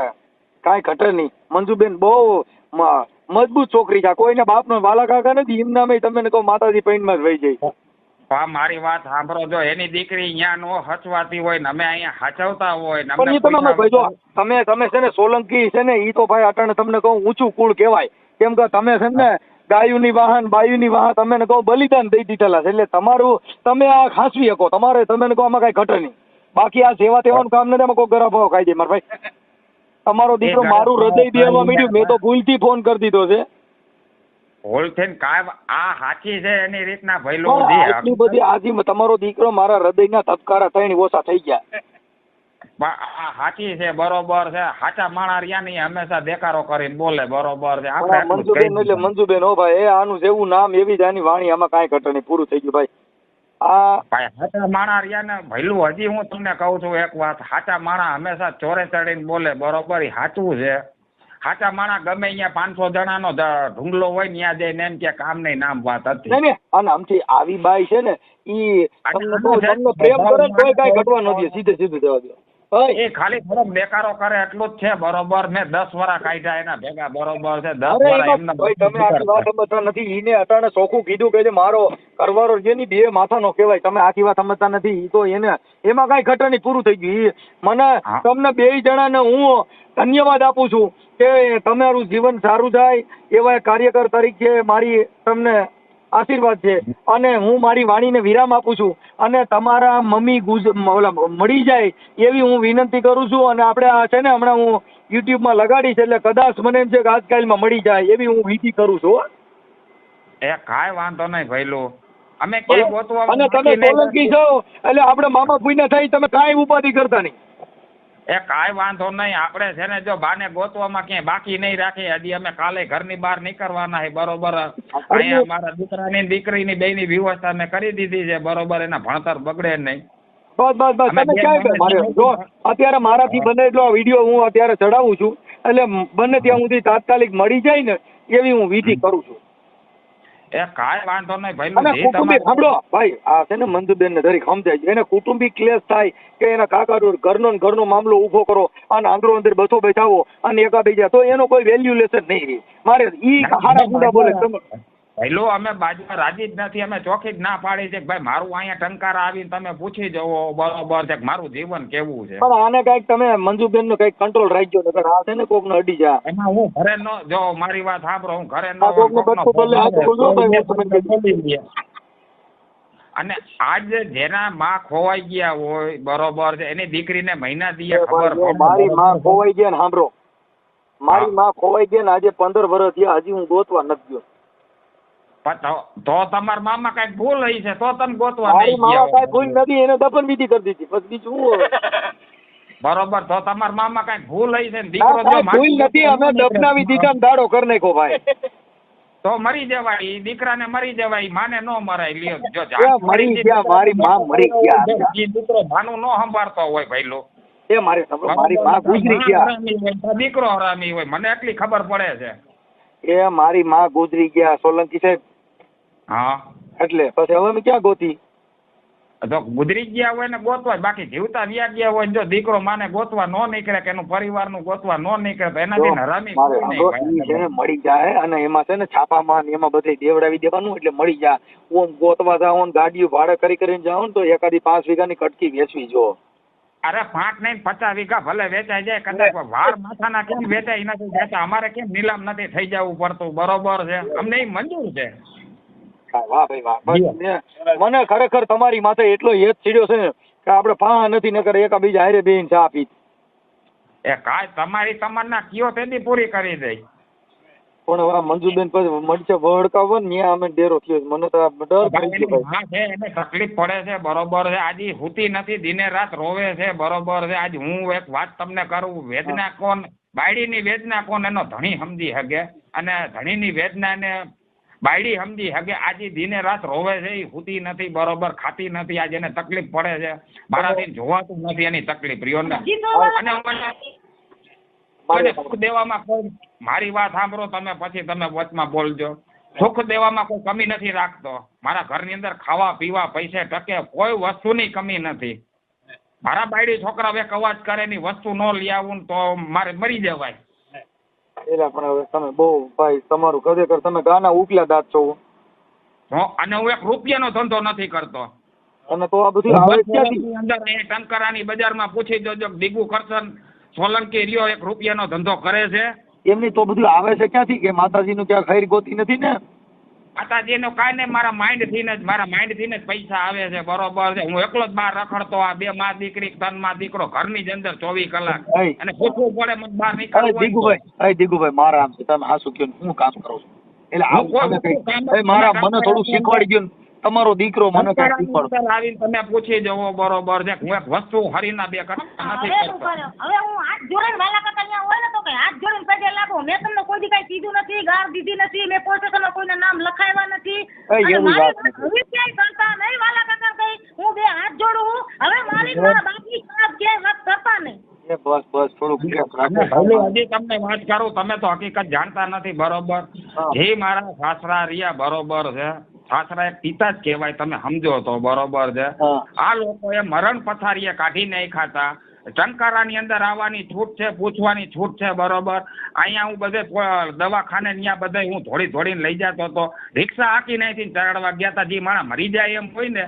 કાંઈ ઘટે નહીં. મંજુબેન બહુ મજબૂત છોકરી છે, કોઈને બાપનો વાલા કાકા નથી. એમ નામે તમને કહું માતાજી પૈણમાં જ વહી જાય. પા મારી વાત સાંભળો, જો એની દીકરી અહીંયા નો હચવાતી હોય ને અમે અહીંયા હાચવતા હોય ને પણ ઈ તમે ભાઈ જો તમે છે ને સોલંકી છે ને ઈ તો ભાઈ અટાણે તમને કહું ઊંચું કુળ કહેવાય. કેમ કે તમે છે ને ગાયુની વાહન બાયુની વાહન તમે ને કહો બલિદાન દઈ દીધેલા છે, એટલે તમારું તમે આ ખાસવી શકો. તમારે તમે ને કહો આમાં કઈ ઘટે નહીં. બાકી આ સેવા તેવાનું કામ નથી, આમાં કોઈ ગરા ભાવ ખાઈ જાય. મારા ભાઈ તમારો દીકરો મારું હૃદય દેવા માંડ્યું, મેં તો ભૂલથી ફોન કરી દીધો છે. ભૂલ થઈને કાંઈ આ સાચી છે એની રીતના ભઈલું એટલી બધી આજી તમારો દીકરો મારા હૃદયના ધબકારા થઈને ઓછા થઈ ગયા. આ સાચી છે બરોબર છે. સાચા માણા રહ્યા નહીં હંમેશા દેકારો કરીને બોલે બરોબર છે. મંજુબેન એટલે મંજુબેન હો ભાઈ, એ આનું જેવું નામ એવી જ આની વાણી, આમાં કાંઈ ઘટે નહીં. પૂરું થઈ ગયું ભાઈ. ભાઈ સાચા માણા રહ્યા ને ભઈલું, હજી હું તમને કહું છું એક વાત, સાચા માણા હંમેશા ચોરે ચડીને બોલે બરોબર, એ સાચું છે. સાચા માણા ગમે અહીંયા 500 જણાનો ઢુંગલો હોય ને ત્યાં જઈને એમ કે કામ નહીં નામ વાત હતી. અને આમથી આવી બાઈ છે ને ઈ તમને પ્રેમ કરે તોય કાંઈ ઘટવા ન દે, સીધે સીધું જવા દે. એ ખાલી થોડોક બેકારો કરે એટલું જ છે બરોબર. મેં 10 વર્ષ કાઢ્યા એના ભેગા બરોબર છે. 10 વર્ષ એમને તમે આખી વાત સમજતા નથી. એને અટાણે ચોખ્ખું કીધું કે મારો કરવારો જેની બે માથાનો કહેવાય. તમે આખી વાત સમજતા નથી. ઈ તો એને એમાં કાંઈ ઘટે નહીં, પૂરું થઈ ગયું. મને તમને બે જણાને હું ધન્યવાદ આપું છું કે તમારું જીવન સારું થાય એવા કાર્યકર તરીકે મારી તમને આશીર્વાદ છે. અને હું મારી વાણીને વિરામ આપું છું. અને તમારા મમ્મી મળી જાય એવી હું વિનંતી કરું છું. અને આપણે આ છે ને હમણાં હું યુટ્યુબમાં લગાડીશ, એટલે કદાચ મને એમ છે કે આજકાલમાં મળી જાય એવી હું વિધિ કરું છું. એ કાંઈ વાંધો નહીં ભઈલું, અમે ક્યાંય ગોતવા. અને તમે સોલંકી છો એટલે આપણે મામા ભૂઈના થઈ, તમે કાંઈ ઉપાધિ કરતા નહીં. એ કાંઈ વાંધો નહીં. આપણે છે ને જો બાને ગોતવામાં ક્યાંય બાકી નહીં રાખી. હજી અમે કાલે ઘરની બહાર નીકળવાના છે બરોબર. અહીંયા મારા દીકરાની દીકરીની બેની વ્યવસ્થા મેં કરી દીધી છે બરોબર, એના ભણતર બગડે નહીં. બસ તમે ક્યાં મારે જો અત્યારે મારાથી બને એટલો વિડીયો હું અત્યારે ચડાવું છું, એટલે બને ત્યાં સુધી તાત્કાલિક મળી જાય ને એવી હું વિધિ કરું છું. એ કાંઈ વાંધો નહીં ભાઈ. અને કુટુંબિક સાંભળો ભાઈ, આ છે ને મંજુબેન ને દરેક સમજાય છે. એને કુટુંબિક ક્લેશ થાય કે એના કાકા ઘરનો મામલો ઉભો કરો અને આંદરો અંદર બસો બેઠાવો અને એકાબીજા, તો એનો કોઈ વેલ્યુલેશન નહીં રહે. મારે ઈ હારા ગુંડા બોલે પહેલો અમે બાજુમાં રાજી જ નથી. અમે ચોખ્ખી જ ના પાડી છે કે ભાઈ મારું અહીંયા ટંકારા આવીને તમે પૂછી જવો બરોબર છે કે મારું જીવન કેવું છે. પણ આને કઈક તમે મંજુબેન નો કઈક કંટ્રોલ રાખજો, નકર આ છે ને કોક ને અડી જા. એમાં હું ઘરે નો જો મારી વાત સાંભળો, હું ઘરે અને આજ જેના માં ખોવાઈ ગયા હોય બરોબર છે એની દીકરીને મહિના દીએ ખબર. મારી માં ખોવાઈ ગયા ને સાંભળો, મારી માં ખોવાઈ ગયા ને આજે 15 વર્ષ થયા, હજી હું ગોતવા નથી ગયો. તો તમારા મામા કઈક ભૂલ હઈ છે તો તમે ગોતવા નહીં ગયા. કઈ ભૂલ નથી, એને દફન વિધિ કરી દીધી. પછી બીજું બરોબર, તો તમારા મામા કઈક ભૂલ હઈ છે ને દીકરો જો ભૂલ નથી, અમે દફનાવી દીધા ને દાડો કરી નાખ્યો ભાઈ. તો મરી જવાય, દીકરાને મરી જવાય, માને નો મરાય. લ્યો જો મરી ગયા, મારી માં મરી ગયા. દીકરો ભાનું નો સંભાળતો હોય ભાઈ લો. એ મારી માં ગુજરી ગયા. હરામી હોય તો દીકરો હરામી હોય, મને એટલી ખબર પડે છે. એ મારી માં ગુજરી ગયા સોલંકી સાહેબ. હા એટલે પછી હવે અમે ક્યાં ગોતી? તો ગુજરી ગયા હોય ને ગોતવા, બાકી જીવતા વ્યા ગયા હોય ને જો દીકરો માને ગોતવા નો નીકળે કે એનું પરિવારનું ગોતવા નો નીકળે તો એનાથી હરામી કોઈ નહીં ભાઈ. છે ને મળી જાય અને એમાં છે ને છાપામાં ને એમાં બધે દેવડાવી દેવાનું એટલે મળી જાય. ઓમ ગોતવા જાઓ ને ગાડીઓ ભાડે કરીને જાઓ ને તો એકાદી 5 વીઘાની કટકી વેચવી જો. અરે 5 નહીં 50 વીઘા ભલે વેચાઈ જાય, કદાચ વાર માથાના કેમ વેચાઈ નથી જતા, અમારે કેમ નીલામ નથી થઈ જવું પડતું, બરોબર છે, અમને એ મંજૂર છે. વાહ ભાઈ વાહ. મને ખરેખર તમારી માથે એટલો હેત ચીડ્યો છે ને કે આપણે પા નથી નકર એકાબીજા હારે બેહીને ચા પી. એ કાંઈ તમારી તમન્ના કયો તેથી પૂરી કરી દઈ. પણ હવે મંજુબેન પછી મળશે વળકાવો ને ત્યાં અમે ડેરો થયો. મને તો ડર થઈ ગયો ભાઈ. હા છે, એને તકલીફ પડે છે, બરોબર છે, આજે હુતી નથી, દિને રાત રોવે છે, બરોબર છે. આજ હું એક વાત તમને કરું, વેદના કોણ, બાયડીની વેદના કોણ એનો ધણી સમજી શકે, અને ધણીની વેદના ને બાયડી સમજી શકે. આજે દિને રાત રોવે છે, એ હુતી નથી, બરોબર, ખાતી નથી, આજે એને તકલીફ પડે છે, મારાથી જોવાતું નથી એની તકલીફ રહ્યો ને. અને મને સુખ દેવામાં કોઈ, મારી વાત સાંભળો તમે, પછી તમે વચમાં બોલજો. સુખ દેવામાં કોઈ કમી નથી રાખતો. મારા ઘરની અંદર ખાવા પીવા પૈસે ટકે કોઈ વસ્તુની કમી નથી. મારા બાયડી છોકરા એક અવાજ કરે ની વસ્તુ ન લઈ આવું તો મારે મરી જવાય. એલા પણ હવે તમે બહુ ભાઈ તમારું ખરેખર તમે ગાના ઉકલા દાંત છો. અને હું એક રૂપિયાનો ધંધો નથી કરતો. અને તો આ બધું આવે ક્યાંથી? અંદર એ ટંકારાની બજારમાં પૂછી જોજો, દીગુ કરશન સોલંકી રહ્યો એક રૂપિયાનો ધંધો કરે છે. એમની તો બધું આવે છે ક્યાંથી કે માતાજીનું ક્યાં ખૈર ગોતી નથી ને? માતાજીનું કાંઈ નહીં, મારા માઇન્ડથી જ પૈસા આવે છે, બરોબર છે. હું એકલો જ બહાર રખડતો, આ 2 માં દીકરી 3 માં દીકરો ઘરની જ અંદર 24 કલાક, અને પૂછવું પડે મને બહાર નીકળવું. દીગુભાઈ મારા આમ છે, તમે આ શું કહો હું કામ કરું છું એટલે મારા મને થોડું શીખવાડી ગયું. તમારો દીકરો મને કઈ શીખવાડો. આવીને તમે પૂછી જવો, બરોબર છે. હું એક વસ્તુ હરીના 2 કરતા નથી કરતો. હવે હું હાથ જોડીને વાલા કાકા અહીંયા હોય ને તો કઈ હાથ જોડીને પગે લાગો. મેં તમને કોઈ દી કઈ કીધું નથી, ગાળ દીધી નથી, મેં પોલીસ સ્ટેશનમાં કોઈના નામ લખાવ્યા નથી. હવે ક્યાંય કરતા નહીં વાલા કાકા કઈ હું 2 હાથ જોડું. હવે મારી મારા બાપની ખરાબ ક્યાંય વાત કરતા નહીં. બસ થોડુંક હજી તમને વાત કરું, તમે તો હકીકત જાણતા નથી, બરોબર. જે મારા સાસરા રહ્યા, બરોબર છે, સાસરા એક પિતા જ કહેવાય, તમે સમજો તો, બરોબર છે. આ લોકોએ મરણ પથારીએ કાઢી નહીં ખાતા. ટંકારાની અંદર આવવાની છૂટ છે, પૂછવાની છૂટ છે, બરોબર. અહીંયા હું બધે દવાખાને ત્યાં બધે હું ધોડીને લઈ જતો હતો. રિક્ષા હાકી નહીં ચડાડવા ગયા હતા. જે માણસ મરી જાય એમ હોય ને,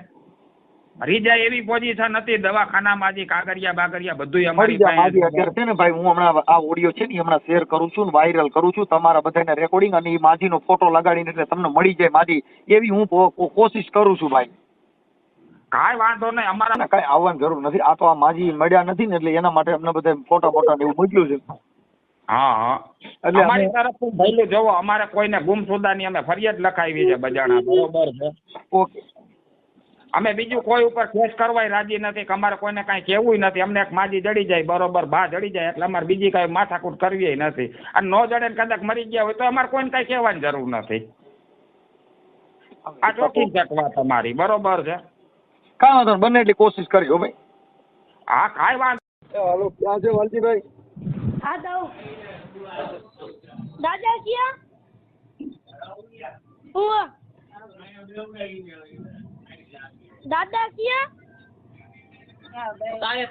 મરી જાય એવી પોઝિશન હતી દવાખાનામાં. જે કાગરિયા બાગરિયા બધું અમારી પાસે અત્યારે છે ને ભાઈ. હું હમણાં આ ઓડિયો છે ને હમણાં શેર કરું છું, વાયરલ કરું છું તમારા બધાને રેકોર્ડિંગ, અને એ માજીનો ફોટો લગાડીને એટલે તમને મળી જાય માજી એવી હું કોશિશ કરું છું ભાઈ. કાંઈ વાંધો નહીં, અમારા કાંઈ આવવાની જરૂર નથી. આ તો આ માજી મળ્યા નથી ને એટલે એના માટે અમને બધા ફોટા ને એવું મોકલ્યું છે. હા એટલે અમારી તરફથી ભઈલું જોવો, અમારે કોઈને ગુમસુદાની અમે ફરિયાદ લખાવી છે બજાણા, બરોબર છે. ઓકે. અમે બીજું કોઈ ઉપર કેસ કરવાય રાજી નથી કે અમારે કોઈને કાંઈ કહેવું નથી. અમને એક માજી જડી જાય, બરોબર, બા જડી જાય એટલે અમારે બીજી કાંઈ માથાકૂટ કરવી નથી. અને નો જડે કદાચ મરી ગયા હોય તો અમારે કોઈને કાંઈ કહેવાની જરૂર નથી. આ ચોખ્ખી શકવા તમારી, બરોબર છે. કાંઈ વાંધો નહીં, બને એટલી કોશિશ કરી હો ભાઈ. હા કાંઈ વાંધો. હાલો, ક્યાં છે વાલજીભાઈ? હા દઉં દાદા ક્યાં દાદા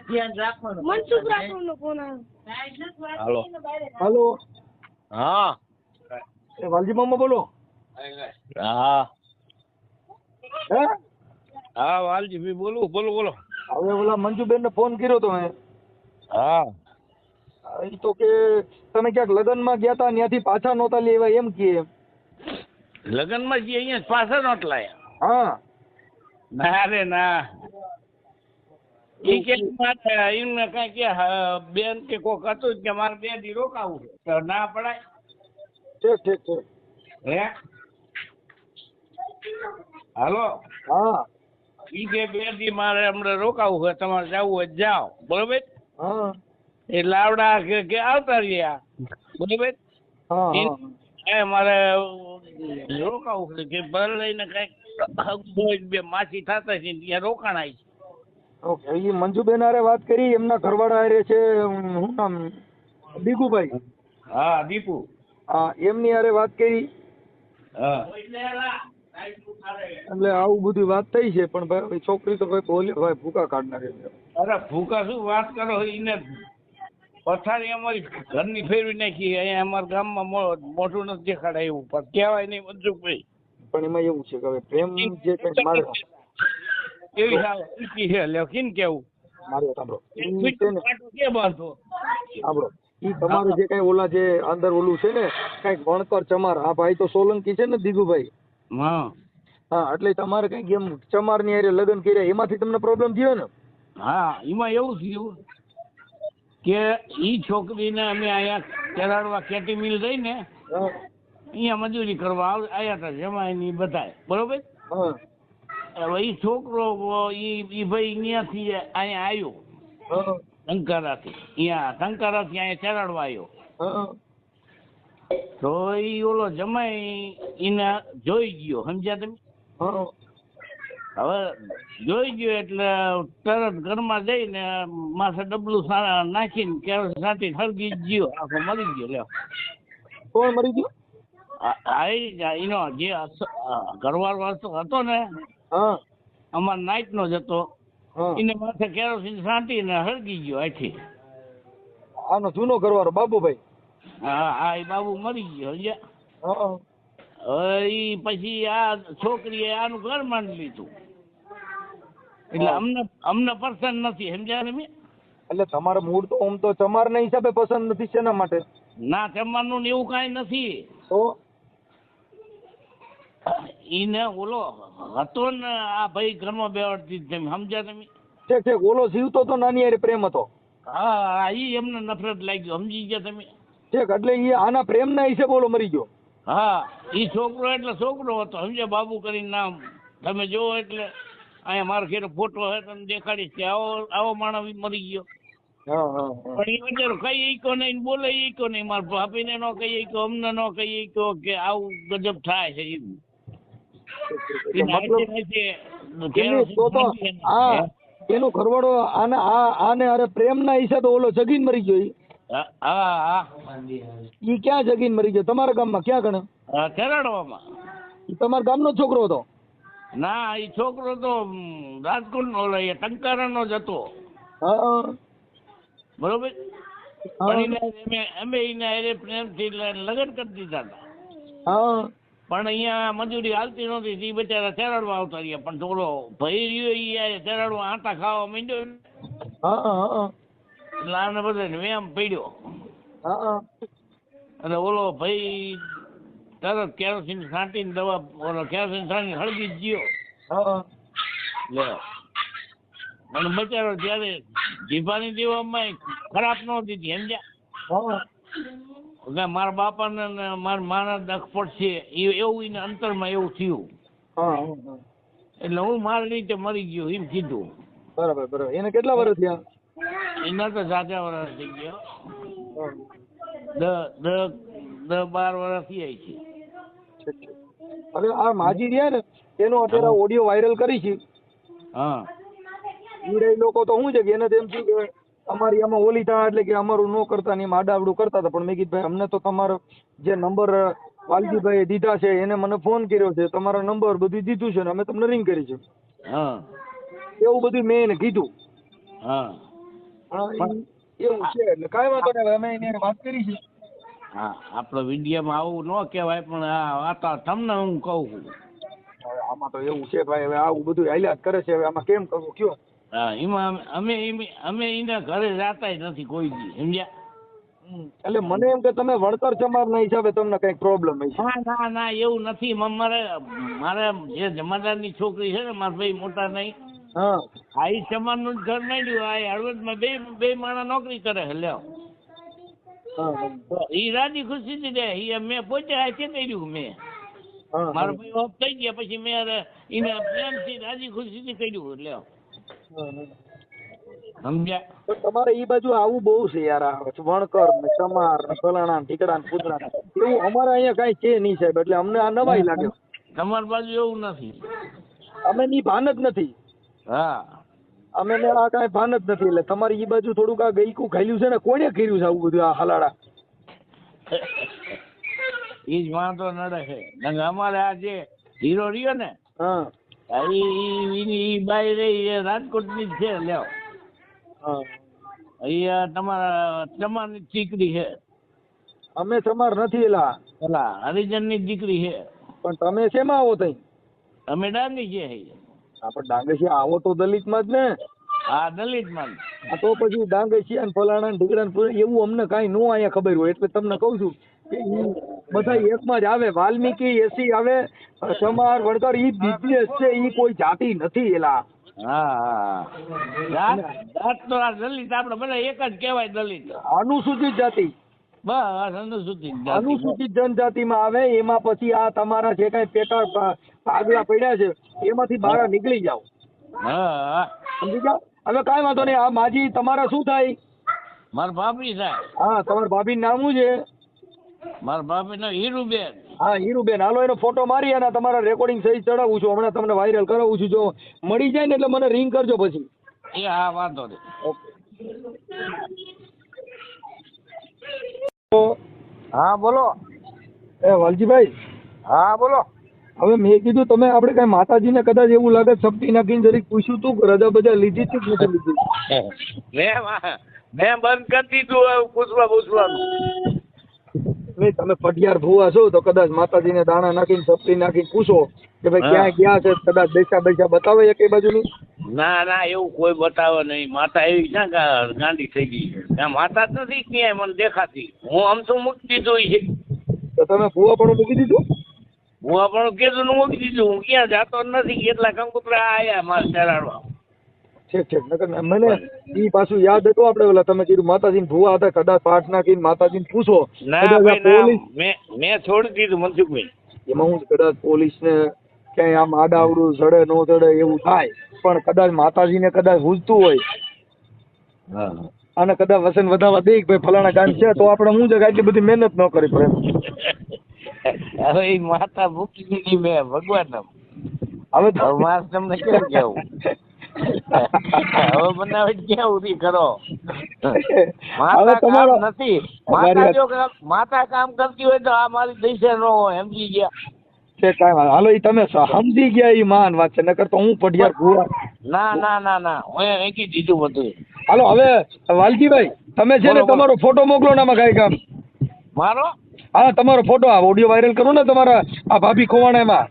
ક્યાં મનસુખ રાઠોડનો ફોન આવ્યો. હાલો. હા વાલજી મામા બોલો. હા હે? હા વાલજી ભાઈ બોલો. હવે ઓલા મંજુબેન ને ફોન કર્યો તો મેં. હા એ તો કે તમે ક્યાંક લગ્નમાં ગયા હતા, ત્યાંથી પાછા નહોતા લેવા એમ કે. લગ્નમાં જે અહીંયા પાછા નોટ લાયા. હા ના રે ના, એ કે એમને કઈ કે બેન કે કોક હતું કે મારે 2 દી રોકાવું છે, તો ના પડાય. ઠીક. હે હાલો. હા ઈ કે 2 દી મારે હમણાં રોકાવું છે, તમારે જવું હોય જાઓ, બરોબર. હા એટલે આવડા કે આવતા રહ્યા, બરોબર. હા મારે રોકાવું છે કે ભર લઈને કઈક 2 માસી થતા છે ત્યાં રોકાણાય છે. ઓકે, એ મંજુબેન હારે વાત કરી, એમના ઘરવાળા હારે છે, શું નામ, દીકુભાઈ, હા દીપુ. હા, એમની હારે વાત કરી, હા એટલે આવું બધું વાત થઈ છે, પણ ભાઈ છોકરી તો ભાઈ બોલે ભાઈ ભૂકા કાઢનાર છે. અરે ભૂકા શું વાત કરો, એને પથારી અમારી ઘરની ફેરવી નાખી. અહીંયા અમારા ગામમાં મોઢું નથી દેખાડાય એવું, પણ કહેવાય નહીં મનસુખભાઈ. પણ એમાં એવું છે કે હવે પ્રેમ જે કઈ મારે એવી હાલ ઊંચી છે, લ્યો કેમ કેવું મારે સાંભળો, ઈ છે ને કે બાંધો. સાંભળો, ઈ તમારે જે કઈ ઓલા જે અંદર ઓલું છે ને કઈક વણકર ચમાર, આ ભાઈ તો સોલંકી છે ને દીગુભાઈ, હા હા, એટલે તમારે કઈક એમ ચમાર ની હારે લગ્ન કર્યા, એમાંથી તમને પ્રોબ્લેમ થયો ને? હા, એમાં એવું થયું કે ઈ છોકરીને અમે અહીંયા કેરાડવા કેટી મિલ રહી ને હા, અહીંયા મજૂરી કરવા આવ્યા હતા જમાઈ ની બધાય, બરોબર. હા, હવે ઈ છોકરો ઈ ભાઈ અહીંયાથી અહીંયા આવ્યો, હા, ટંકારાથી અહીંયા ચરાડવા આવ્યો. હા, તો ઈ ઓલો જમાઈ એને જોઈ ગયો, સમજ્યા તમે? હા, હવે જોઈ ગયો એટલે તરત ઘરમાં જઈને માથે ડબલું નાખીને કેરોસીન છાંટી હળગી ગયો, આખો મરી ગયો. લ્યો કોણ મરી ગયું? એનો જે ઘરવાળો હતો ને, હા, અમાર નાઈટ નો જ હતો, હા, એને માથે કેરોસીન છાંટીને હળગી ગયો અહીંથી. આનો જૂનો ઘરવાળો બાબુભાઈ? હા, એ બાબુ મરી ગયો. સમજ્યા? હા, હવે ઈ પછી આ છોકરીએ આનું ઘર માંડી લીધું, એટલે અમને પસંદ નથી. સમજ્યા તમે? એટલે તમારે મૂળ તો આમ તો ચમાર ના હિસાબે પસંદ નથી, શેના માટે? ના, જમવાનું ને એવું કાંઈ નથી. તો ઈને ઓલો હતો ને આ ભાઈ ઘરમાં બેવાડતી તમે, સમજ્યા તમે? ઠીક ઠીક, ઓલો જીવતો તો નાની હારે પ્રેમ હતો. હા, ઈ એમને નફરત લાગ્યો, સમજી ગયા તમે? ઠીક, એટલે એ આના પ્રેમ ના હિસાબે ઓલો મરી ગયો. હા, ઈ છોકરો એટલે છોકરો હતો, સમજ્યા? બાબુ કરીને નામ તમે જોવો એટલે અહીંયા મારા ઘરે ફોટો હે, તમે દેખાડીશ કે આવો માણસ મરી ગયો. હા, હા, હા. પણ એ બચારો કઈ ઈકો નહીં, બોલે ઈકો નહીં, મારા ભાભીને નો કહી ઈકો, અમને નો કહી ઈકો કે આવું ગજબ થાય છે એમ. એનો ઘરવાળો આને અરે પ્રેમ ના હિસાબે ઓલો જગીન મરી ગયો. ઈ ક્યાં જગીન મરી ગયો? તમારા ગામમાં ક્યાં ગણે? કેરાડવામાં. ઈ તમારા ગામનો છોકરો હતો? ના, એ છોકરો તો રાજકોટ નો ઓલો ટંકારા નો જ હતો. હા, બરોબર. અમે એને પ્રેમથી લગ્ન કરી દીધા હતા. હા, પણ અહીંયા મજૂરી હાલતી નહોતી, એ બચારા ચરાડવા આવતા રહ્યા. પણ થોડો ભય રહ્યો, એ ચરાડવા આટા ખાવા માંડ્યો એટલે આને બધાને વેમ પડ્યો. અને ઓલો ભાઈ તરત કેરોસીન છાંટીને દવા ઓલો કેરોસીન છાંટીને હળગી જ ગયો. લે અને બચારો ત્યારે જીભાની દેવામાં ખરાબ ન દીધી, સમજ્યા? મારા બાપા ને મારા માના દખ પડશે એવું એને અંતરમાં એવું થયું, એટલે હું મારી રીતે મરી ગયો એમ કીધું. બરાબર બરાબર. એને કેટલા વર્ષ થયા? એના તો જાજા વર્ષ થઈ ગયો, 10-12 વર્ષ થઈ છે. હવે આ માજી રહ્યા ને એનો અત્યારે ઓડિયો વાયરલ કરી છે. હા, ઈ લોકો તો શું છે કે એને એમ થયું કે અમારી આમાં ઓલી થાય એટલે કે અમારું ન કરતા ને એમાં આડાવડું કરતા હતા. પણ મેં કીધું ભાઈ અમને તો તમારો જે નંબર વાલજીભાઈ દીધા છે એને મને ફોન કર્યો છે, તમારો નંબર બધું દીધું છે ને અમે તમને રિંગ કરી છે. હા, એવું બધું મેં એને કીધું. હા, એવું છે એટલે કાંઈ વાંધો નહીં, અમે એને વાત કરી છે. હા, આપણો વિડીયોમાં આવું ન કહેવાય, પણ આ તમને હું કહું છું. હવે આમાં તો એવું છે ભાઈ, હવે આવું બધું હાલ્યા જ કરે છે, હવે આમાં કેમ કરવું કયો? હા, એમાં અમે એના ઘરે જાતા નથી કોઈ દી, સમજ્યા? એટલે મને એમ કે તમે વળતર જમાના હિસાબે તમને કઈક પ્રોબ્લેમ હશે. ના એવું નથી. મારે જે જમાદારની છોકરી છે ને, મારા ભાઈ મોટા નહીં, હા, આ ઈ સમાજનું જ ઘર માંડ્યું. આ હળવદમાં બે માણસ નોકરી કરે છે. લ્યો, ઈ રાજી ખુશી થી દે. ઈ મેં પોતે હાથે કર્યું. મેં મારો ભાઈ ઓફ થઈ ગયા પછી મેં એને પ્રેમથી રાજી ખુશી થી કર્યું. લ્યો, સમજ્યા? તો તમારે ઈ બાજુ આવું બહુ છે યાર, આ વણકર ને ચમાર ને ફલાણા ને ઠીકડા ને પૂતળા ને એવું અમારે અહીંયા કઈ છે નહીં સાહેબ, એટલે અમને આ નવાઈ લાગે. તમારી બાજુ એવું નથી, અમે ની ભાન જ નથી. હા, અમે ને આ કાંઈ ભાન જ નથી. એટલે તમારી ઈ બાજુ થોડુંક આ ગઈકું ખાઈલું છે ને, કોણે કર્યું છે આવું બધું આ હલાડા? ઈ જ વાંધો નડે છે. નંગ અમારે આ જે હીરો રહ્યો ને હા ઈ બાઈ રહી એ રાજકોટની જ છે. લ્યો હા અહીંયા તમારા ચમારની દીકરી છે. અમે તમાર નથી એલા, પેલા હરિજનની દીકરી છે. પણ તમે શેમાં આવો તઈ? અમે ડાંગી છે. આપણે ડાંગેશિયા આવો તો દલિતમાં જ ને. હા દલિતમાં. આ તો પછી ડાંગેશિયા ને ફલાણા ને ઢીકડા ને એવું અમને કાંઈ નો અહીંયા ખબર હોય. એટલે તમને કહું છું કે ઈ બધા એકમાં જ આવે. વાલ્મીકી એસી આવે, સમાર વણકર, ઈ બિઝનેસ છે, ઈ કોઈ જાતિ નથી એલા. હા જાત તો આ દલિત આપણે બધા એક જ કહેવાય દલિત. અનુસૂચિત જાતિ, બસ અનુસૂચિત જાતિ. અનુસૂચિત જનજાતિમાં આવે. એમાં પછી આ તમારા જે કાંઈ પેટા આગલા પડ્યા છે એમાંથી બહાર નીકળી જાઓ. હા સમજી ગયા? હવે કાંઈ વાંધો નહીં. આ માજી તમારા શું થાય? મારા ભાભી થાય. હા તમારા ભાભીનું નામ શું છે? મારા ભાભીનો હીરુબેન. હા હીરુબેન. હાલો એનો ફોટો મારી અને તમારા રેકોર્ડિંગ સહિત ચડાવું છું. હમણાં તમને વાયરલ કરાવું છું. જો મળી જાય ને એટલે મને રિંગ કરજો પછી. એ હા વાંધો નહીં. હા બોલો. એ વાલજીભાઈ. હા બોલો. હવે મેં કીધું તમે આપણે કઈ માતાજીને કદાચ એવું લાગે સપટી નાખીને જરીક પૂછ્યું તું કે રજા બજા લીધી હતી કે નથી લીધી? મેં બંધ કરી દીધું પૂછવાનું. નહીં તમે પટિયાર ભૂવા છો તો કદાચ માતાજીને દાણા નાખીને સપટી નાખીને પૂછો કે ભાઈ ક્યાં ગયા છે. કદાચ પૈસા બતાવે એક બાજુની. ના એવું કોઈ બતાવે નહીં. માતા એવી છે કે ગાંડી થઈ ગઈ છે. ત્યાં માતા જ નથી ક્યાંય મને દેખાતી. હું આમ શું મૂકી દીધું છે. તો તમે ભૂવા પણ મૂકી દીધું? હું પણ કીધું મૂકી દીધું. હું ક્યાં જાતો નથી. કેટલા કંકુતરા આયા મારે ચરાડવા. ઠીક નકર મને ઈ પાછું યાદ હતું આપણે ઓલા તમે કીધું માતાજીને ભૂવા હતા. કદાચ પાઠ નાખીને માતાજીને પૂછો. ના ભાઈ મેં છોડી દીધું મનસુખભાઈ. એમાં હું કદાચ પોલીસને ક્યાંય આમ આડાવડું ચડે નો ચડે એવું થાય. પણ કદાચ માતાજીને કદાચ પૂછતું હોય અને કદાચ વસન વધારવા દે કે ભાઈ ફલાણા ગામ છે તો આપણે હું જગ્યા એટલી બધી મહેનત ન કરી પડે. હવે એ માતા મૂકી દીધી મેં ભગવાન. હવે મારે તમને કેમ કેવું? હવે બનાવે ક્યાં ઉધી કરો. માતા કામ નથી. માતા કામ કરતી હોય તો આ મારી દિશે ન હોય. સમજી ગયા? છે કાંઈ વાત. હાલો ઈ તમે સમજી ગયા ઈ માન વાત છે. નકર તો હું પઢિયાર ભૂવા. ના હું એકી દીધું બધું. હાલો હવે વાલજીભાઈ તમે છે ને તમારો ફોટો મોકલો ને આમાં કાંઈ કામ. મારો? હા તમારો ફોટો આ ઓડિયો વાયરલ કરું ને તમારા આ ભાભી ખોવાણા એમાં.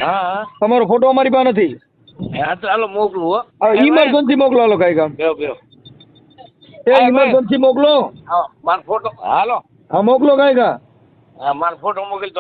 હા તમારો ફોટો અમારી પાસે નથી. હા તો હાલો મોકલું. હો ઇમરજન્સી મોકલો. હાલો કાંઈ કામ. બે ઇમરજન્સી મોકલો. મારો ફોટો હાલો. હા મોકલો કાંઈ કામ. મારો ફોટો મોકલતો.